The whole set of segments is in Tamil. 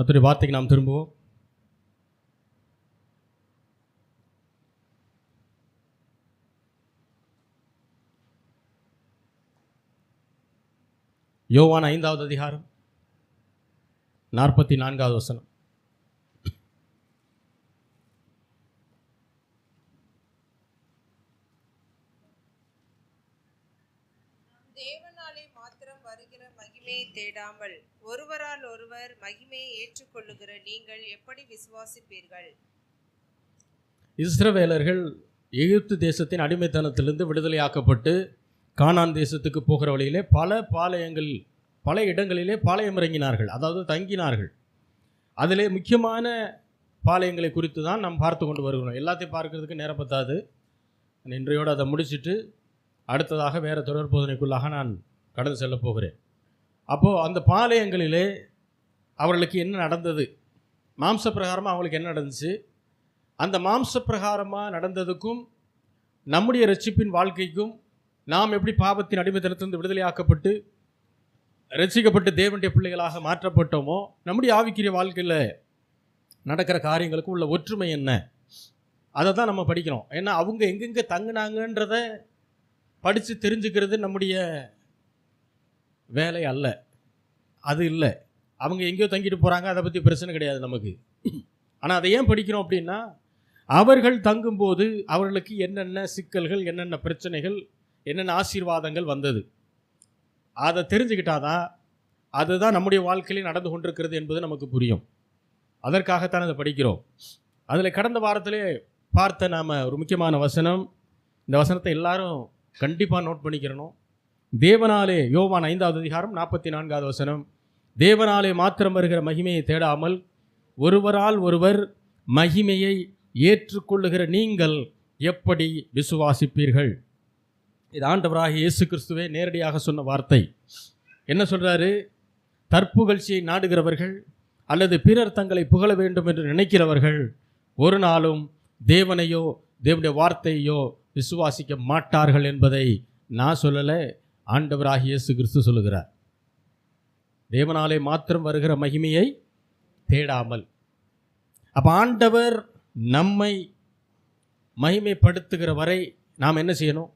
கர்த்தருடைய வார்த்தைக்கு நாம் திரும்புவோம். யோவான் 5வது அதிகாரம் 44வது வசனம். தேவனாலே மாத்திரம் வருகிற மகிமையை தேடாமல் ஒருவரால் ஒருவர் மகிமையை ஏற்றுக்கொள்ளுகிற நீங்கள் எப்படி விசுவாசிப்பீர்கள்? இஸ்ரவேலர்கள் எகிப்து தேசத்தின் அடிமைத்தனத்திலிருந்து விடுதலையாக்கப்பட்டு கானான் தேசத்துக்கு போகிற வழியிலே பல இடங்களிலே பாளையம் இறங்கினார்கள், அதாவது தங்கினார்கள். அதிலே முக்கியமான பாளையங்களை குறித்து தான் நாம் பார்த்து கொண்டு வருகிறோம். எல்லாத்தையும் பார்க்கறதுக்கு நேரம் பத்தாது. இன்றையோடு அதை முடிச்சுட்டு அடுத்ததாக வேறு தொடர்போதனைக்குள்ளாக நான் கடந்து செல்ல போகிறேன். அப்போது அந்த பாளையங்களிலே அவர்களுக்கு என்ன நடந்தது, மாம்ச பிரகாரமாக அவங்களுக்கு என்ன நடந்துச்சு, அந்த மாம்ச பிரகாரமாக நடந்ததுக்கும் நம்முடைய ரட்சிப்பின் வாழ்க்கைக்கும் நாம் எப்படி பாவத்தின் அடிமைத்தனத்திலிருந்து விடுதலையாக்கப்பட்டு ரட்சிக்கப்பட்டு தேவனுடைய பிள்ளைகளாக மாற்றப்பட்டோமோ நம்முடைய ஆவிக்குரிய வாழ்க்கையில் நடக்கிற காரியங்களுக்கு உள்ள ஒற்றுமை என்ன, அதை தான் நம்ம படிக்கிறோம். ஏன்னா அவங்க எங்கெங்கே தங்கினாங்கன்றத படித்து தெரிஞ்சுக்கிறது நம்முடைய வேலை அல்ல, அது இல்லை. அவங்க எங்கேயோ தங்கிட்டு போகிறாங்க, அதை பற்றி பிரச்சனை கிடையாது நமக்கு. ஆனால் அதை ஏன் படிக்கிறோம் அப்படின்னா, அவர்கள் தங்கும்போது அவர்களுக்கு என்னென்ன சிக்கல்கள், என்னென்ன பிரச்சனைகள், என்னென்ன ஆசீர்வாதங்கள் வந்தது, அதை தெரிஞ்சுக்கிட்டாதான் அதுதான் நம்முடைய வாழ்க்கையில் நடந்து கொண்டிருக்கிறது என்பது நமக்கு புரியும். அதற்காகத்தான் அதை படிக்கிறோம். அதில் கடந்த வாரத்திலே பார்த்த நாம் ஒரு முக்கியமான வசனம், இந்த வசனத்தை எல்லாரும் கண்டிப்பாக நோட் பண்ணிக்கிறணும். தேவனாலே, யோவான் 5வது அதிகாரம் 44வது வசனம், தேவனாலே மாத்திரம் வருகிற மகிமையை தேடாமல் ஒருவரால் ஒருவர் மகிமையை ஏற்றுக்கொள்ளுகிற நீங்கள் எப்படி விசுவாசிப்பீர்கள்? இது ஆண்டவராகிய இயேசு கிறிஸ்துவே நேரடியாக சொன்ன வார்த்தை. என்ன சொல்கிறாரு? தற்புகழ்ச்சியை நாடுகிறவர்கள் அல்லது பிறர் தங்களை புகழ வேண்டும் என்று நினைக்கிறவர்கள் ஒரு நாளும் தேவனையோ தேவனுடைய வார்த்தையோ விசுவாசிக்க மாட்டார்கள் என்பதை நான் சொல்லலை, ஆண்டவராகிய இயேசு கிறிஸ்து சொல்லுகிறார். தேவனாலே மாத்திரம் வருகிற மகிமையை தேடாமல். அப்போ ஆண்டவர் நம்மை மகிமைப்படுத்துகிற வரை நாம் என்ன செய்யணும்?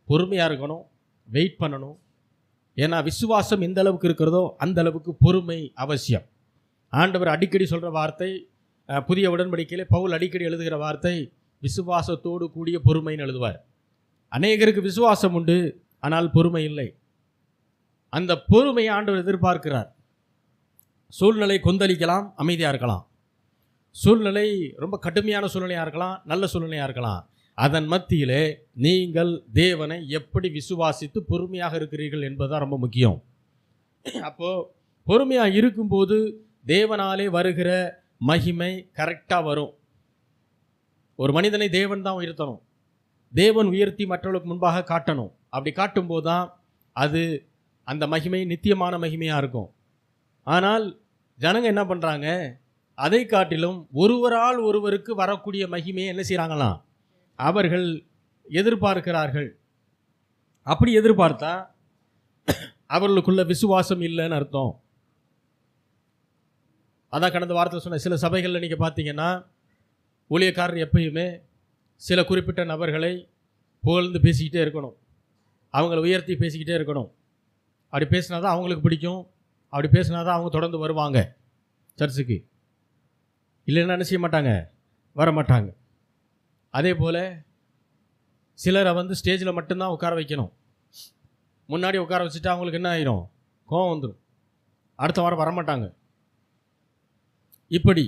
பொறுமையாக இருக்கணும், வெயிட் பண்ணணும். ஏன்னா விசுவாசம் எந்த அளவுக்கு இருக்கிறதோ அந்த அளவுக்கு பொறுமை அவசியம். ஆண்டவர் அடிக்கடி சொல்கிற வார்த்தை, புதிய உடன்படிக்கையிலே பவுல் அடிக்கடி எழுதுகிற வார்த்தை, விசுவாசத்தோடு கூடிய பொறுமைன்னு எழுதுவார். அநேகருக்கு விசுவாசம் உண்டு, ஆனால் பொறுமை இல்லை. அந்த பொறுமையை ஆண்டவர் எதிர்பார்க்கிறார். சூழ்நிலை கொந்தளிக்கலாம், அமைதியாக இருக்கலாம். சூழ்நிலை ரொம்ப கடுமையான சூழ்நிலையாக இருக்கலாம், நல்ல சூழ்நிலையாக இருக்கலாம். அதன் மத்தியிலே நீங்கள் தேவனை எப்படி விசுவாசித்து பொறுமையாக இருக்கிறீர்கள் என்பதுதான் ரொம்ப முக்கியம். அப்போது பொறுமையாக இருக்கும்போது தேவனாலே வருகிற மகிமை கரெக்டாக வரும். ஒரு மனிதனை தேவன் தான் உயர்த்தணும், தேவன் உயர்த்தி மற்றவர்களுக்கு முன்பாக காட்டணும். அப்படி காட்டும்போது தான் அது அந்த மகிமை நித்தியமான மகிமையாக இருக்கும். ஆனால் ஜனங்க என்ன பண்ணுறாங்க? அதை காட்டிலும் ஒருவரால் ஒருவருக்கு வரக்கூடிய மகிமையை என்ன செய்கிறாங்களாம்? அவர்கள் எதிர்பார்க்கிறார்கள். அப்படி எதிர்பார்த்தா அவர்களுக்குள்ள விசுவாசம் இல்லைன்னு அர்த்தம். அதான் கடந்த வாரத்தில் சொன்ன சில சபைகளில் நீங்கள் பார்த்தீங்கன்னா ஊழியக்காரர் எப்பயுமே சில குறிப்பிட்ட நபர்களை புகழ்ந்து பேசிக்கிட்டே இருக்கணும், அவங்கள உயர்த்தி பேசிக்கிட்டே இருக்கணும். அப்படி பேசினா தான் அவங்களுக்கு பிடிக்கும், அப்படி பேசினா தான் அவங்க தொடர்ந்து வருவாங்க சர்ச்சுக்கு. இல்லைன்னா என்ன செய்ய மாட்டாங்க? வர மாட்டாங்க. அதே போல் சிலரை ஸ்டேஜில் மட்டும்தான் உட்கார வைக்கணும். முன்னாடி உட்கார வச்சுட்டா அவங்களுக்கு என்ன ஆயிரும்? கோவம் வந்துடும், அடுத்த வாரம் வரமாட்டாங்க. இப்படி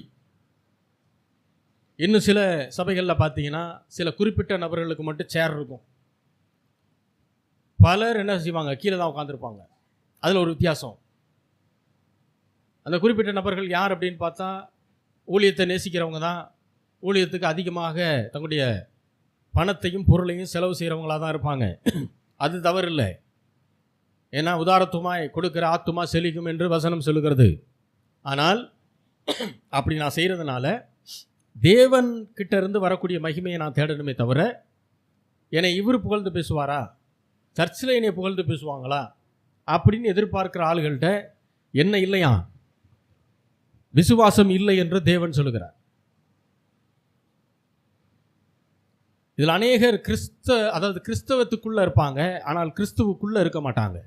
இன்னும் சில சபைகளில் பார்த்தீங்கன்னா சில குறிப்பிட்ட நபர்களுக்கு மட்டும் சேர் இருக்கும். பலர் என்ன செய்வாங்க? கீழே தான் உட்காந்துருப்பாங்க. அதில் ஒரு வித்தியாசம். அந்த குறிப்பிட்ட நபர்கள் யார் அப்படின்னு பார்த்தா ஊழியத்தை நேசிக்கிறவங்க தான், ஊழியத்துக்கு அதிகமாக தங்களுடைய பணத்தையும் பொருளையும் செலவு செய்கிறவங்களாக தான் இருப்பாங்க. அது தவறு இல்லை. ஏன்னா உதாரத்துவமாய் கொடுக்கிற ஆத்துமா செழிக்கும் என்று வசனம் சொல்லுகிறது. ஆனால் அப்படி நான் செய்கிறதுனால தேவன் கிட்ட இருந்து வரக்கூடிய மகிமையை நான் தேடணுமே தவிர, என்னை இவர் புகழ்ந்து பேசுவாரா, சர்ச்சில் என்னை புகழ்ந்து பேசுவாங்களா அப்படின்னு எதிர்பார்க்குற ஆளுகள்கிட்ட என்ன இல்லையா? விசுவாசம் இல்லை என்று தேவன் சொல்லுகிறார். இதில் அநேகர் கிறிஸ்தவத்துக்குள்ளே இருப்பாங்க, ஆனால் கிறிஸ்துவுக்குள்ளே இருக்க மாட்டாங்க.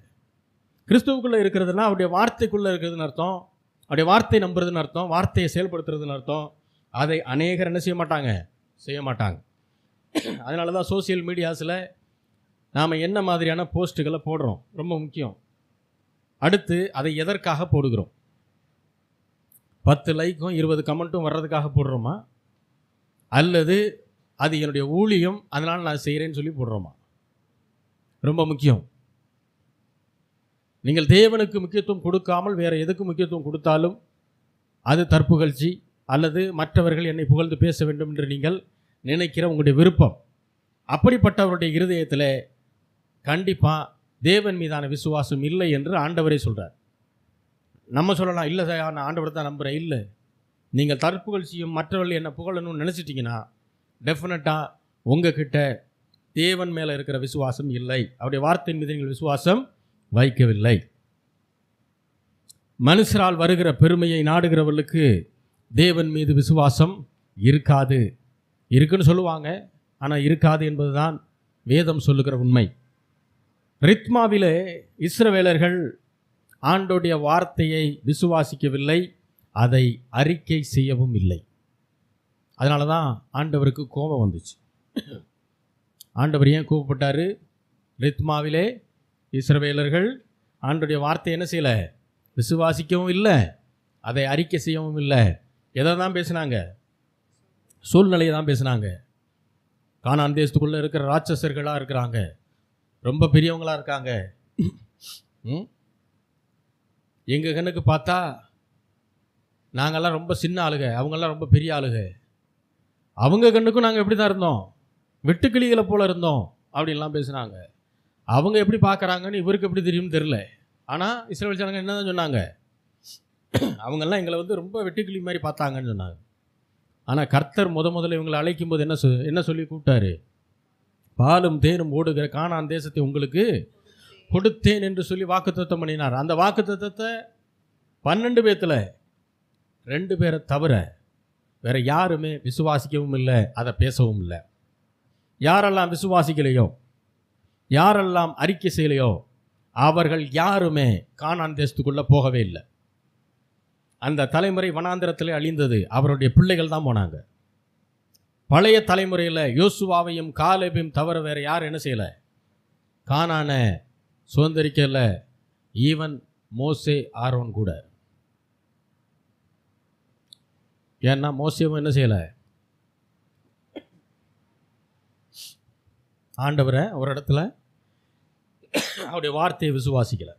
கிறிஸ்துவுக்குள்ளே இருக்கிறதுனா அவருடைய வார்த்தைக்குள்ளே இருக்கிறதுன்னு அர்த்தம், அவருடைய வார்த்தை நம்புறதுன்னு அர்த்தம், வார்த்தையை செயல்படுத்துறதுன்னு அர்த்தம். அதை அநேகர் என்ன செய்ய மாட்டாங்க. அதனால தான் சோசியல் மீடியாஸில் நாம் என்ன மாதிரியான போஸ்ட்டுகளை போடுறோம் ரொம்ப முக்கியம். அடுத்து அதை எதற்காக போடுகிறோம்? 10 லைக்கும் 20 கமெண்ட்டும் வர்றதுக்காக போடுறோமா, அல்லது அது என்னுடைய ஊழியம் அதனால் நான் செய்கிறேன்னு சொல்லி போடுறோமா? ரொம்ப முக்கியம். நீங்கள் தேவனுக்கு முக்கியத்துவம் கொடுக்காமல் வேறு எதுக்கு முக்கியத்துவம் கொடுத்தாலும் அது தற்புகழ்ச்சி, அல்லது மற்றவர்கள் என்னை புகழ்ந்து பேச வேண்டும் என்று நீங்கள் நினைக்கிற உங்களுடைய விருப்பம். அப்படிப்பட்டவருடைய இருதயத்தில் கண்டிப்பாக தேவன் மீதான விசுவாசம் இல்லை என்று ஆண்டவரே சொல்கிறார். நம்ம சொல்லலாம், இல்லை சார் நான் ஆண்டவரை தான் நம்புகிறேன். இல்லை, நீங்கள் தற்புகழ்ச்சியும் மற்றவர்கள் என்ன புகழணும்னு நினச்சிட்டிங்கன்னா டெஃபினட்டாக உங்ககிட்ட தேவன் மேலே இருக்கிற விசுவாசம் இல்லை, அவருடைய வார்த்தை மீது நீங்கள் விசுவாசம் வைக்கவில்லை. மனுஷரால் வருகிற பெருமையை நாடுகிறவர்களுக்கு தேவன் மீது விசுவாசம் இருக்காது. இருக்குன்னு சொல்லுவாங்க, ஆனால் இருக்காது என்பதுதான் வேதம் சொல்லுகிற உண்மை. ரித்மாவிலே இஸ்ரவேலர்கள் ஆண்டோடைய வார்த்தையை விசுவாசிக்கவில்லை, அதை அறிக்கை செய்யவும் இல்லை. அதனால தான் ஆண்டவருக்கு கோபம் வந்துச்சு. ஆண்டவர் ஏன் கோபப்பட்டார்? ரித்மாவிலே இஸ்ரவேலர்கள் ஆண்டோடைய வார்த்தை என்ன செய்யலை? விசுவாசிக்கவும் இல்லை, அதை அறிக்கை செய்யவும் இல்லை. எதை தான் பேசினாங்க? சூழ்நிலையை தான் பேசினாங்க. கானான் தேசத்துக்குள்ளே இருக்கிற ராட்சசர்களாக இருக்கிறாங்க, ரொம்ப பெரியவங்களாக இருக்காங்க. எங்கள் கண்ணுக்கு பார்த்தா நாங்கள்லாம் ரொம்ப சின்ன ஆளுக, அவங்கெல்லாம் ரொம்ப பெரிய ஆளுக. அவங்க கண்ணுக்கும் நாங்கள் எப்படி தான் இருந்தோம், வெட்டுக்கிளிகளை போல் இருந்தோம் அப்படின்லாம் பேசுனாங்க. அவங்க எப்படி பார்க்குறாங்கன்னு இவருக்கு எப்படி தெரியும்னு தெரில. ஆனால் இஸ்ரவேல் ஜனங்க என்ன தான் சொன்னாங்க? அவங்கெல்லாம் எங்களை ரொம்ப வெட்டுக்கிளி மாதிரி பார்த்தாங்கன்னு சொன்னாங்க. ஆனால் கர்த்தர் முதல்ல இவங்களை அழைக்கும் போது என்ன சொல்லி கூப்பிட்டாரு? பாலும் தேனும் ஓடுகிற கானான் தேசத்தை உங்களுக்கு கொடுத்தேன் என்று சொல்லி வாக்குத்தத்தம் பண்ணினார். அந்த வாக்குத்தத்தத்தை 12 பேர்த்தில் 2 பேரை தவிர வேற யாருமே விசுவாசிக்கவும் இல்லை, அதை பேசவும் இல்லை. யாரெல்லாம் விசுவாசிக்கலையோ, யாரெல்லாம் அறிக்கை செய்யலையோ, அவர்கள் யாருமே கானான் தேசத்துக்குள்ளே போகவே இல்லை. அந்த தலைமுறை வனாந்திரத்தில் அழிந்தது. அவருடைய பிள்ளைகள் தான் போனாங்க. பழைய தலைமுறையில் யோசுவாவையும் காலேபையும் தவிர வேறு யார் என்ன செய்யலை? கானான சுதந்திரிக்கல. ஈவன் மோசே, ஆரோன் கூட. ஏன்னா மோசேவும் என்ன செய்யலை? ஆண்டவரை ஒரு இடத்துல அவருடைய வார்த்தையை விசுவாசிக்கலை.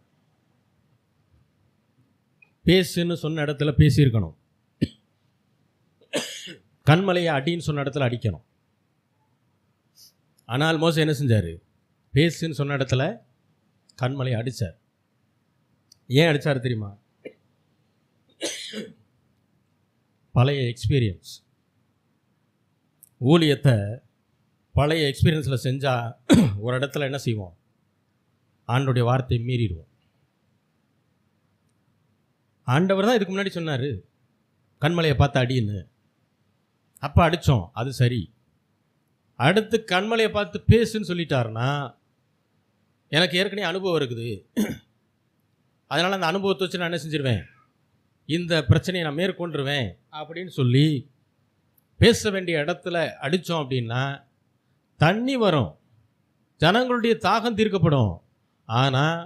பேசுன்னு சொன்ன இடத்துல பேசியிருக்கணும், கண்மலையை அடின்னு சொன்ன இடத்துல அடிக்கணும். ஆனால் மோசே என்ன செஞ்சார்? பேசுன்னு சொன்ன இடத்துல கண்மலையை அடித்தார். ஏன் அடித்தார் தெரியுமா? பழைய எக்ஸ்பீரியன்ஸ். ஊழியத்தை பழைய எக்ஸ்பீரியன்ஸில் செஞ்சால் ஒரு இடத்துல என்ன செய்வோம்? ஆண்டோடைய வார்த்தையை மீறிடுவோம். ஆண்டவர் தான் இதுக்கு முன்னாடி சொன்னார் கண்மலையை பார்த்து அடின்னு. அப்போ அடித்தோம், அது சரி. அடுத்து கண்மலையை பார்த்து பேசுன்னு சொல்லிட்டாருன்னா எனக்கு ஏற்கனவே அனுபவம் இருக்குது, அதனால் அந்த அனுபவத்தை வச்சு நான் என்ன செஞ்சிருவேன்? இந்த பிரச்சனையை நான் மேற்கொண்டுருவேன் அப்படின்னு சொல்லி பேச வேண்டிய இடத்துல அடித்தோம் அப்படின்னா தண்ணி வரும், ஜனங்களுடைய தாகம் தீர்க்கப்படும். ஆனால்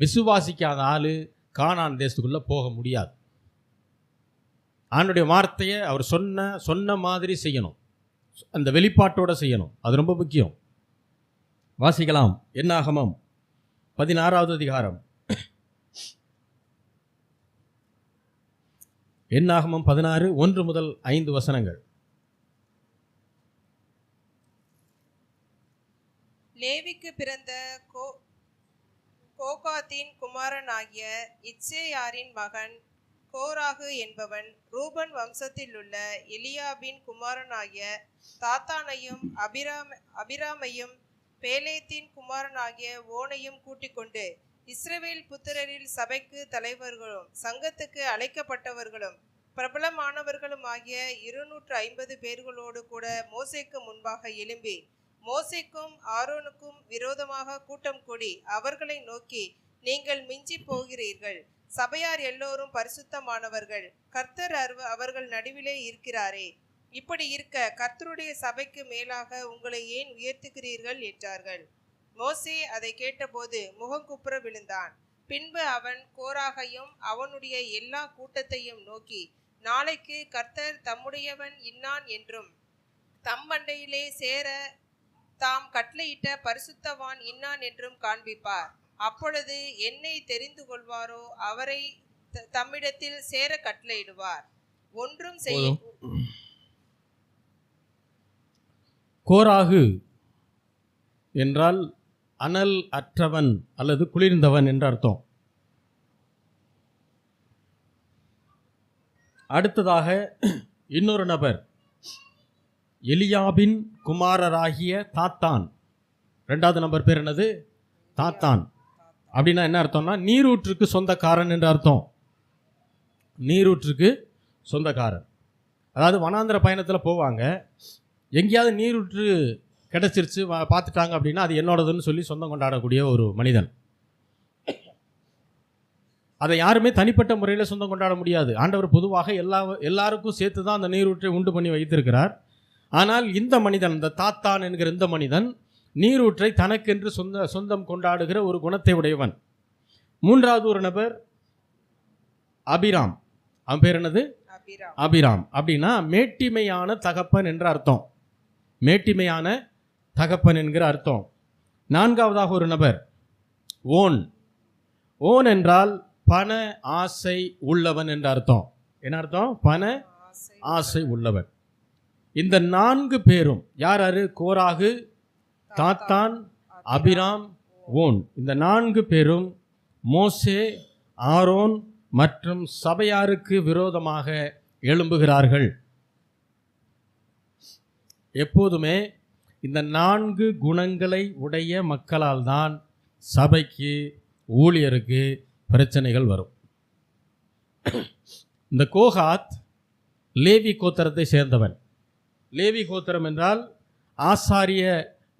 விசுவாசிக்காத ஆள் கானான் தேசத்துக்குள்ளே போக முடியாது. ஆண்டோடைய வார்த்தையை அவர் சொன்ன மாதிரி செய்யணும், அந்த வெளிப்பாட்டோடு செய்யணும். அது ரொம்ப முக்கியம். வாசிக்கலாம். என்னாகமம் 16வது அதிகாரம். என்னாகமம் 16 1 முதல் 5 வசனங்கள். லேவிக்கு பிறந்த கோகாத்தின் குமாரனாகிய இத்சேயாரின் மகன் கோராகு என்பவன் ரூபன் வம்சத்தில் உள்ள எலியாபின் குமாரனாகிய தாத்தானையும் அபிராமையும் பேலேத்தின் குமாரனாகிய ஓனையும் கூட்டிக் கொண்டு இஸ்ரவேல் புத்திரரில் சபைக்கு தலைவர்களும் சங்கத்துக்கு அழைக்கப்பட்டவர்களும் பிரபலமானவர்களுமாகிய 250 பேர்களோடு கூட மோசேக்கு முன்பாக எழும்பி மோசேக்கும் ஆரோனுக்கும் விரோதமாக கூட்டம் கூடி அவர்களை நோக்கி, நீங்கள் மிஞ்சி போகிறீர்கள். சபையார் எல்லோரும் பரிசுத்தமானவர்கள், கர்த்தர் அவர்கள் நடுவிலே இருக்கிறாரே. இப்படி இருக்க கர்த்தருடைய சபைக்கு மேலாக உங்களை ஏன் உயர்த்துகிறீர்கள் என்றார்கள். மோசே அதை கேட்டபோது முகங்குப்புற விழுந்தான். பின்பு அவன் கோராகையும் அவனுடைய எல்லா கூட்டத்தையும் நோக்கி, நாளைக்கு கர்த்தர் தம்முடையவன் இன்னான் என்றும் தம் மண்டையிலே சேர தாம் கட்டளையிட்ட பரிசுத்தவான் இன்னான் என்றும் காண்பிப்பார். அப்பொழுது என்னை தெரிந்து கொள்வாரோ அவரை தம்மிடத்தில் சேர கட்டளையிடுவார். ஒன்றும் செய்ய. கோராகு என்றால் அனல் அற்றவன் அல்லது குளிர்ந்தவன் என்ற அர்த்தம். அடுத்ததாக இன்னொரு நபர் எலியாபின் குமாரராகிய தாத்தான். ரெண்டாவது நபர் பேர் என்னது? தாத்தான். அப்படின்னா என்ன அர்த்தம்னா நீரூற்றுக்கு சொந்தக்காரன் என்ற அர்த்தம். நீரூற்றுக்கு சொந்தக்காரன், அதாவது வனாந்திர பயணத்தில் போவாங்க, எங்கேயாவது நீரூற்று கிடச்சிருச்சு பார்த்துட்டாங்க அப்படின்னா அது என்னோடதுன்னு சொல்லி சொந்தம் கொண்டாடக்கூடிய ஒரு மனிதன். அதை யாருமே தனிப்பட்ட முறையில் சொந்தம் கொண்டாட முடியாது. ஆண்டவர் பொதுவாக எல்லாருக்கும் சேர்த்து தான் அந்த நீரூற்றை உண்டு பண்ணி வைத்திருக்கிறார். ஆனால் இந்த மனிதன், இந்த தாத்தான் என்கிற இந்த மனிதன் நீரூற்றை தனக்கென்று சொந்தம் கொண்டாடுகிற ஒரு குணத்தை உடையவன். மூன்றாவது ஒரு நபர் அபிராம். அவன் பேர் என்னது? அபிராம். அப்படின்னா மேட்டிமையான தகப்பன் என்ற அர்த்தம். மேட்டிமையான தகப்பன் என்கிற அர்த்தம். நான்காவதாக ஒரு நபர் ஓன். ஓன் என்றால் பண ஆசை உள்ளவன் என்ற அர்த்தம். என்ன அர்த்தம்? பண ஆசை உள்ளவன். இந்த 4 பேரும் யார்? கோராகு, தாத்தான், அபிராம், ஓன். இந்த 4 பேரும் மோசே, ஆரோன் மற்றும் சபையாருக்கு விரோதமாக எழும்புகிறார்கள். எப்போதுமே இந்த 4 குணங்களை உடைய மக்களால் தான் சபைக்கு, ஊழியருக்கு பிரச்சனைகள் வரும். இந்த கோகாத் லேவி கோத்திரத்தை சேர்ந்தவன். லேவி கோத்திரம் என்றால் ஆசாரிய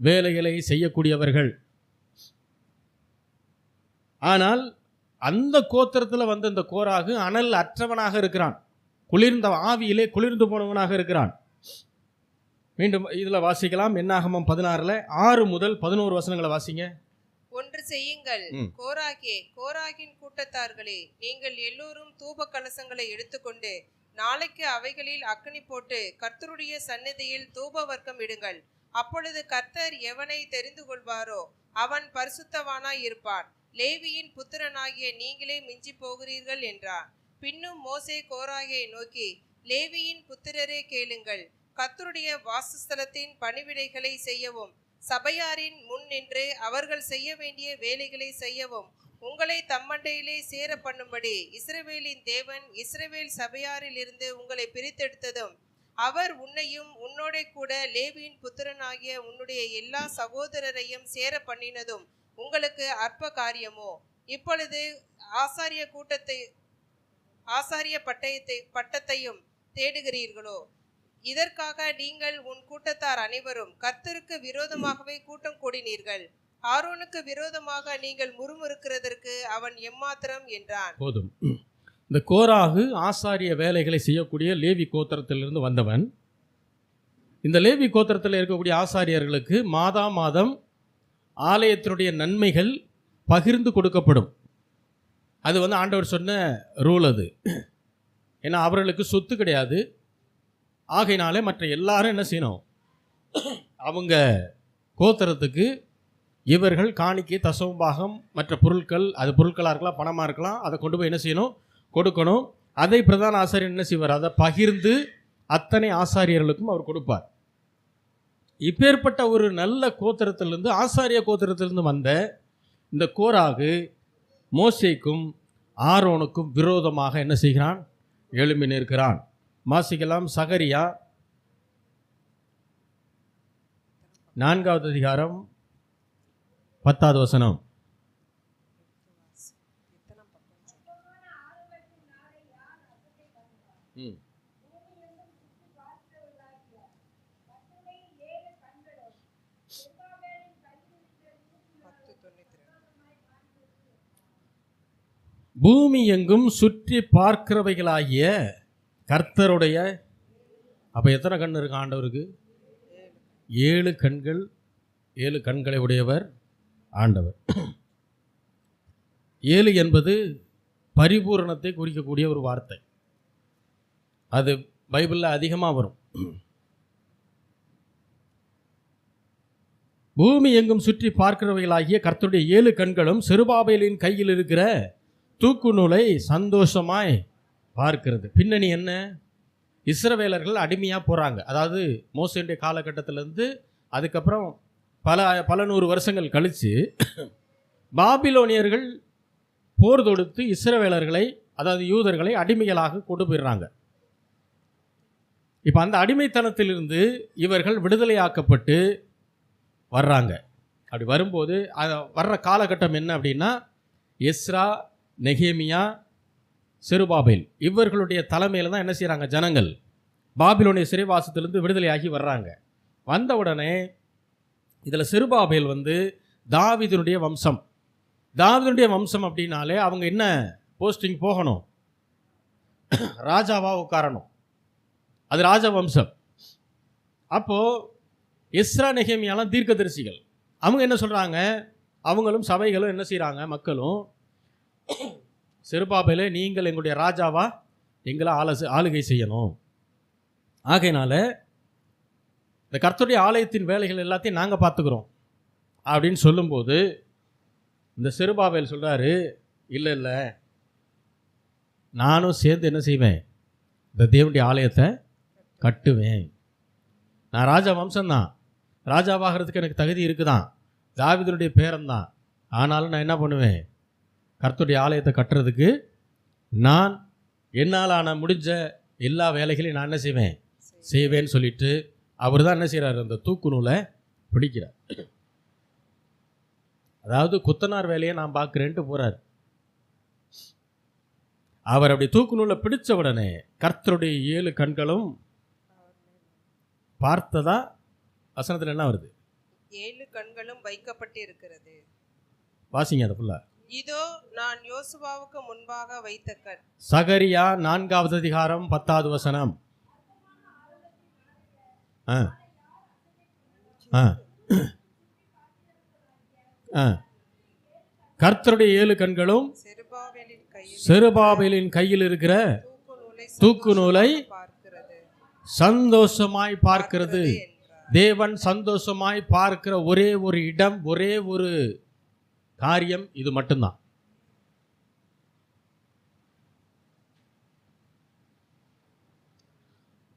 வேலைகளை செய்யக்கூடியவர்கள். ஆனால் அந்த கோத்திரத்தில் வந்த இந்த கோராகு அனல் அற்றவனாக இருக்கிறான். குளிர்ந்த ஆவியிலே குளிர்ந்து போனவனாக இருக்கிறான். மீண்டும் இதில் வாசிக்கலாம். என்னாகமம் 16 6 முதல் 11 வசனங்களை வாசிங்க. ஒன்று செய்யுங்கள், கோராகின் கூட்டத்தார்களே, நீங்கள் எல்லோரும் தூப கலசங்களை எடுத்துக்கொண்டு நாளைக்கு அவைகளில் அக்கினி போட்டு கர்த்தருடைய சந்நிதியில் தூப வர்க்கம் இடுங்கள். அப்பொழுது கர்த்தர் எவனை தெரிந்து கொள்வாரோ அவன் பரிசுத்தவானாய் இருப்பான். லேவியின் புத்திரனாகிய நீங்களே மிஞ்சி போகிறீர்கள் என்றார். பின்னும் மோசே கோராகியை நோக்கி, லேவியின் புத்திரரே கேளுங்கள், கர்த்தருடைய வாசஸ்தலத்தின் பணிவிடைகளை செய்யவும் சபையாரின் முன் நின்று அவர்கள் செய்ய வேண்டிய வேலைகளை செய்யவும் உங்களை தம்மண்டையிலே சேர பண்ணும்படி இஸ்ரவேலின் தேவன் இஸ்ரவேல் சபையாரில் இருந்து உங்களை பிரித்தெடுத்ததும் அவர் உன்னையும் உன்னோட கூட லேவியின் புத்திரனாகிய உன்னுடைய எல்லா சகோதரரையும் சேர பண்ணினதும் உங்களுக்கு அற்ப காரியமோ? இப்பொழுது ஆசாரிய பட்டத்தையும் தேடுகிறீர்களோ? இதற்காக நீங்கள் உன் கூட்டத்தார் அனைவரும் கர்த்தருக்கு விரோதமாகவே கூட்டம் கூடினீர்கள். ஆரோனுக்கு விரோதமாக நீங்கள் முறுமுறுக்கிறதற்கு அவன் எம்மாத்திரம் என்றான். போதும். இந்த கோராகு ஆசாரிய வேலைகளை செய்யக்கூடிய லேவி கோத்திரத்திலிருந்து வந்தவன். இந்த லேவி கோத்திரத்தில் இருக்கக்கூடிய ஆசாரியர்களுக்கு மாதம் ஆலயத்தினுடைய நன்மைகள் பகிர்ந்து கொடுக்கப்படும். அது ஆண்டவர் சொன்ன ரூல் அது. ஏன்னா அவர்களுக்கு சொத்து கிடையாது. ஆகையினாலே மற்ற எல்லாரும் என்ன செய்யணும்? அவங்க கோத்திரத்துக்கு இவர்கள் காணிக்கை, தசமபாகம், மற்ற பொருட்கள், அது பொருட்களாக இருக்கலாம், பணமாக இருக்கலாம், அதை கொண்டு போய் என்ன செய்யணும்? கொடுக்கணும். அதை பிரதான ஆசாரியர் என்ன செய்வார்? அதை பகிர்ந்து அத்தனை ஆசாரியர்களுக்கும் அவர் கொடுப்பார். இப்பேற்பட்ட ஒரு நல்ல கோத்திரத்திலிருந்து, ஆசாரிய கோத்திரத்திலிருந்து வந்த இந்த கோராகு மோசேக்கும் ஆரோனுக்கும் விரோதமாக என்ன செய்கிறான்? எழும்பி நிற்கிறான். வாசிக்கலாம். சகரியா 4வது அதிகாரம் 10வது வசனம். பூமி எங்கும் சுற்றி பார்க்கிறவைகளாகிய கர்த்தருடைய, அப்போ எத்தனை கண் இருக்கு ஆண்டவருக்கு? 7 கண்கள். 7 கண்களை உடையவர் ஆண்டவர். 7 என்பது பரிபூரணத்தை குறிக்கக்கூடிய ஒரு வார்த்தை. அது பைபிளில் அதிகமாக வரும். பூமி எங்கும் சுற்றி பார்க்கிறவைகளாகிய கர்த்தருடைய 7 கண்களும் செருபாபேலின் கையில் இருக்கிற தூக்கு நூலை சந்தோஷமாய் பார்க்கிறது. பின்னணி என்ன? இஸ்ரவேலர்கள் அடிமையாக போகிறாங்க. அதாவது மோசேயுடைய காலகட்டத்திலேருந்து அதுக்கப்புறம் பல நூறு வருஷங்கள் கழித்து பாபிலோனியர்கள் போர் தொடுத்து இஸ்ரவேலர்களை, அதாவது யூதர்களை அடிமைகளாக கொண்டு போயிடுறாங்க. இப்போ அந்த அடிமைத்தனத்திலிருந்து இவர்கள் விடுதலையாக்கப்பட்டு வர்றாங்க. அப்படி வரும்போது வர்ற காலகட்டம் என்ன அப்படின்னா, எஸ்ரா, நெகேமியா, செருபாபேல் இவர்களுடைய தலைமையில் தான் என்ன செய்கிறாங்க, ஜனங்கள் பாபிலோனிய சிறைவாசத்திலிருந்து விடுதலையாகி வர்றாங்க. வந்த உடனே இதில் செருபாபேல் தாவீதினுடைய வம்சம். தாவீதினுடைய வம்சம் அப்படின்னாலே அவங்க என்ன போஸ்டிங் போகணும்? ராஜாவாக உட்காரணும். அது ராஜ வம்சம். அப்போது எஸ்ரா, நெகேமியாலாம் தீர்க்கதரிசிகள். அவங்க என்ன சொல்கிறாங்க? அவங்களும் சபைகளும் என்ன செய்கிறாங்க? மக்களும், செருபாபேலே நீங்கள் எங்களுடைய ராஜாவா எங்களை ஆளுகை செய்யணும். ஆகையினால இந்த கர்த்தருடைய ஆலயத்தின் வேலைகள் எல்லாத்தையும் நாங்கள் பார்த்துக்கிறோம் அப்படின்னு சொல்லும்போது இந்த செருபாபேல் சொல்கிறாரு, இல்லை இல்லை, நானும் சேர்ந்து என்ன செய்வேன்? இந்த தேவனுடைய ஆலயத்தை கட்டுவேன். நான் ராஜா வம்சம்தான், ராஜாவாகிறதுக்கு எனக்கு தகுதி இருக்குதான், தாவீதுடைய பேரன்தான். ஆனாலும் நான் என்ன பண்ணுவேன்? கர்த்தருடைய ஆலயத்தை கட்டுறதுக்கு நான் என்னால் முடிஞ்ச எல்லா வேலைகளையும் நான் என்ன செய்வேன்னு சொல்லிட்டு அவர் தான் என்ன செய்கிறார்? அந்த தூக்கு நூலை பிடிக்கிறார். அதாவது குத்தனார் வேலையை நான் பார்க்குறேன்ட்டு போகிறார். அவர் அப்படி தூக்கு நூலை பிடிச்ச உடனே கர்த்தருடைய 7 கண்களும் பார்த்ததா வசனத்தில் என்ன வருது? 7 கண்களும் வைக்கப்பட்டு இருக்கிறது. வாசிங்க அதை ஃபுல்லா. இதோ நான் யோசுவாவுக்கு முன்பாக வைத்த கண். சகரியா 4வது அதிகாரம் 10வது வசனம். கர்த்தருடைய 7 கண்களும் செருபாபேலின் கையில் இருக்கிற தூக்கு நூலை சந்தோஷமாய் பார்க்கிறது. தேவன் சந்தோஷமாய் பார்க்கிற ஒரே ஒரு இடம், ஒரே ஒரு காரியம் இது மட்டும்தான்.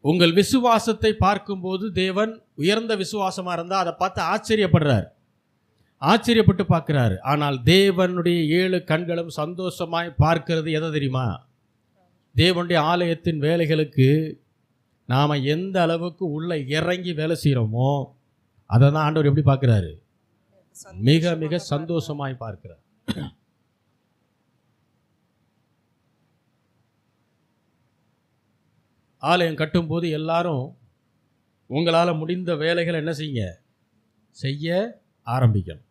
உங்கள் விசுவாசத்தை பார்க்கும்போது தேவன் உயர்ந்த விசுவாசமாக இருந்தால் அதை பார்த்து ஆச்சரியப்பட்டு பார்க்கிறாரு. ஆனால் தேவனுடைய 7 கண்களும் சந்தோஷமாய் பார்க்கிறது எதை தெரியுமா? தேவனுடைய ஆலயத்தின் வேலைகளுக்கு நாம் எந்த அளவுக்கு உள்ள இறங்கி வேலை செய்கிறோமோ அதை தான் ஆண்டவர் எப்படி பார்க்குறாரு? மிக மிக சந்தோஷமாய் பார்க்கிறார். ஆலயம் கட்டும்போது எல்லாரும் உங்களால் முடிந்த வேலைகளை என்ன செய்ய ஆரம்பிக்கணும்.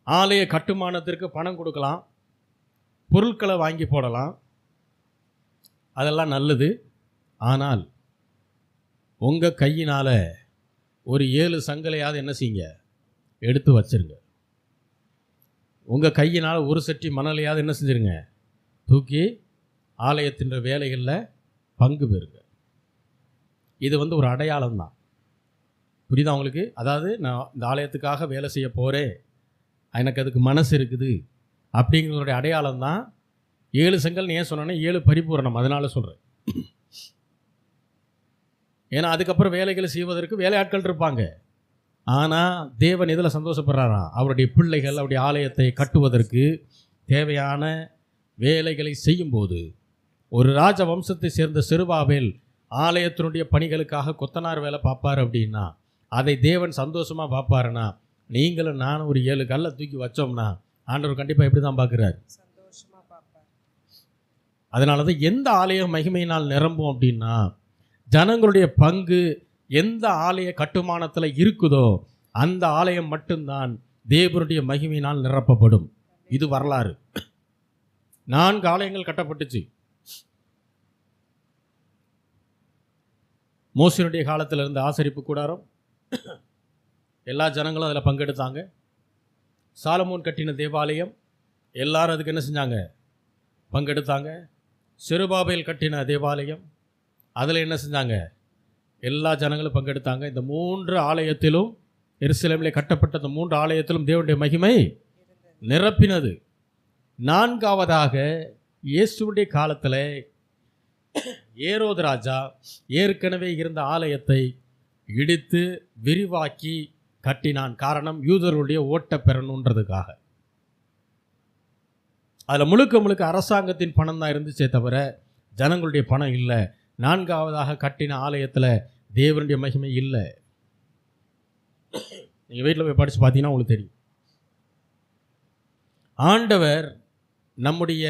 ஆலய கட்டுமானத்திற்கு பணம் கொடுக்கலாம், பொருட்களை வாங்கி போடலாம், அதெல்லாம் நல்லது. ஆனால் உங்கள் கையினால் ஒரு 7 சங்கலையாவது என்ன செய்யுங்க, எடுத்து வச்சிருங்க. உங்கள் கையினால் ஒரு சட்டி மணலையாவது என்ன செஞ்சுருங்க, தூக்கி ஆலயத்தின் வேலைகளில் பங்கு பெறுங்க. இது ஒரு அடையாளம் தான். புரியுதா உங்களுக்கு? அதாவது நான் இந்த ஆலயத்துக்காக வேலை செய்ய போகிறேன், எனக்கு அதுக்கு மனசு இருக்குது அப்படிங்கிறதுடைய அடையாளம் தான். 7 செங்கல் ஏன் சொன்னேன்னா 7 பரிபூரணம், அதனால் சொல்கிறேன். ஏன்னா அதுக்கப்புறம் வேலைகளை செய்வதற்கு வேலையாட்கள் இருப்பாங்க. ஆனால் தேவன் இதில் சந்தோஷப்படுறாராம், அவருடைய பிள்ளைகள் அவருடைய ஆலயத்தை கட்டுவதற்கு தேவையான வேலைகளை செய்யும்போது. ஒரு ராஜ வம்சத்தை சேர்ந்த செருபாபேல் ஆலயத்தினுடைய பணிகளுக்காக கொத்தனார் வேலை பார்ப்பார் அப்படின்னா அதை தேவன் சந்தோஷமாக பார்ப்பாருன்னா, நீங்களும் நானும் ஒரு 7 கல்லை தூக்கி வச்சோம்னா ஆண்டவர் கண்டிப்பாக எப்படி தான் பார்க்குறாரு? சந்தோஷமாக பார்ப்பார். அதனால தான் எந்த ஆலயம் மகிமையினால் நிரம்பும் அப்படின்னா, ஜனங்களுடைய பங்கு எந்த ஆலய கட்டுமானத்தில் இருக்குதோ அந்த ஆலயம் மட்டும்தான் தேவனுடைய மகிமையினால் நிரப்பப்படும். இது வரலாறு. 4 ஆலயங்கள் கட்டப்பட்டுச்சு. மோசேயுடைய காலத்தில் இருந்த ஆசரிப்பு கூடாரம், எல்லா ஜனங்களும் அதில் பங்கெடுத்தாங்க. சாலமோன் கட்டின தேவாலயம், எல்லாரும் அதுக்கு என்ன செஞ்சாங்க? பங்கெடுத்தாங்க. செருபாபேல் கட்டின தேவாலயம், அதில் என்ன செஞ்சாங்க? எல்லா ஜனங்களும் பங்கெடுத்தாங்க. இந்த 3 ஆலயத்திலும், எருசலேமிலே கட்டப்பட்ட இந்த 3 ஆலயத்திலும் தேவனுடைய மகிமை நிரப்பினது. 4ஆவதாக இயேசுவுடைய காலத்தில் ஏரோது ராஜா ஏற்கனவே இருந்த ஆலயத்தை இடித்து விரிவாக்கி கட்டினான். காரணம், யூதர்களுடைய ஓட்ட பெறணுன்றதுக்காக. அதில் முழுக்க முழுக்க அரசாங்கத்தின் பணம் தான் இருந்துச்சே தவிர ஜனங்களுடைய பணம் இல்லை. 4ஆவதாக கட்டின ஆலயத்தில் தேவனுடைய மகிமை இல்லை. நீங்கள் வீட்டில் போய் படித்து பார்த்தீங்கன்னா உங்களுக்கு தெரியும். ஆண்டவர் நம்முடைய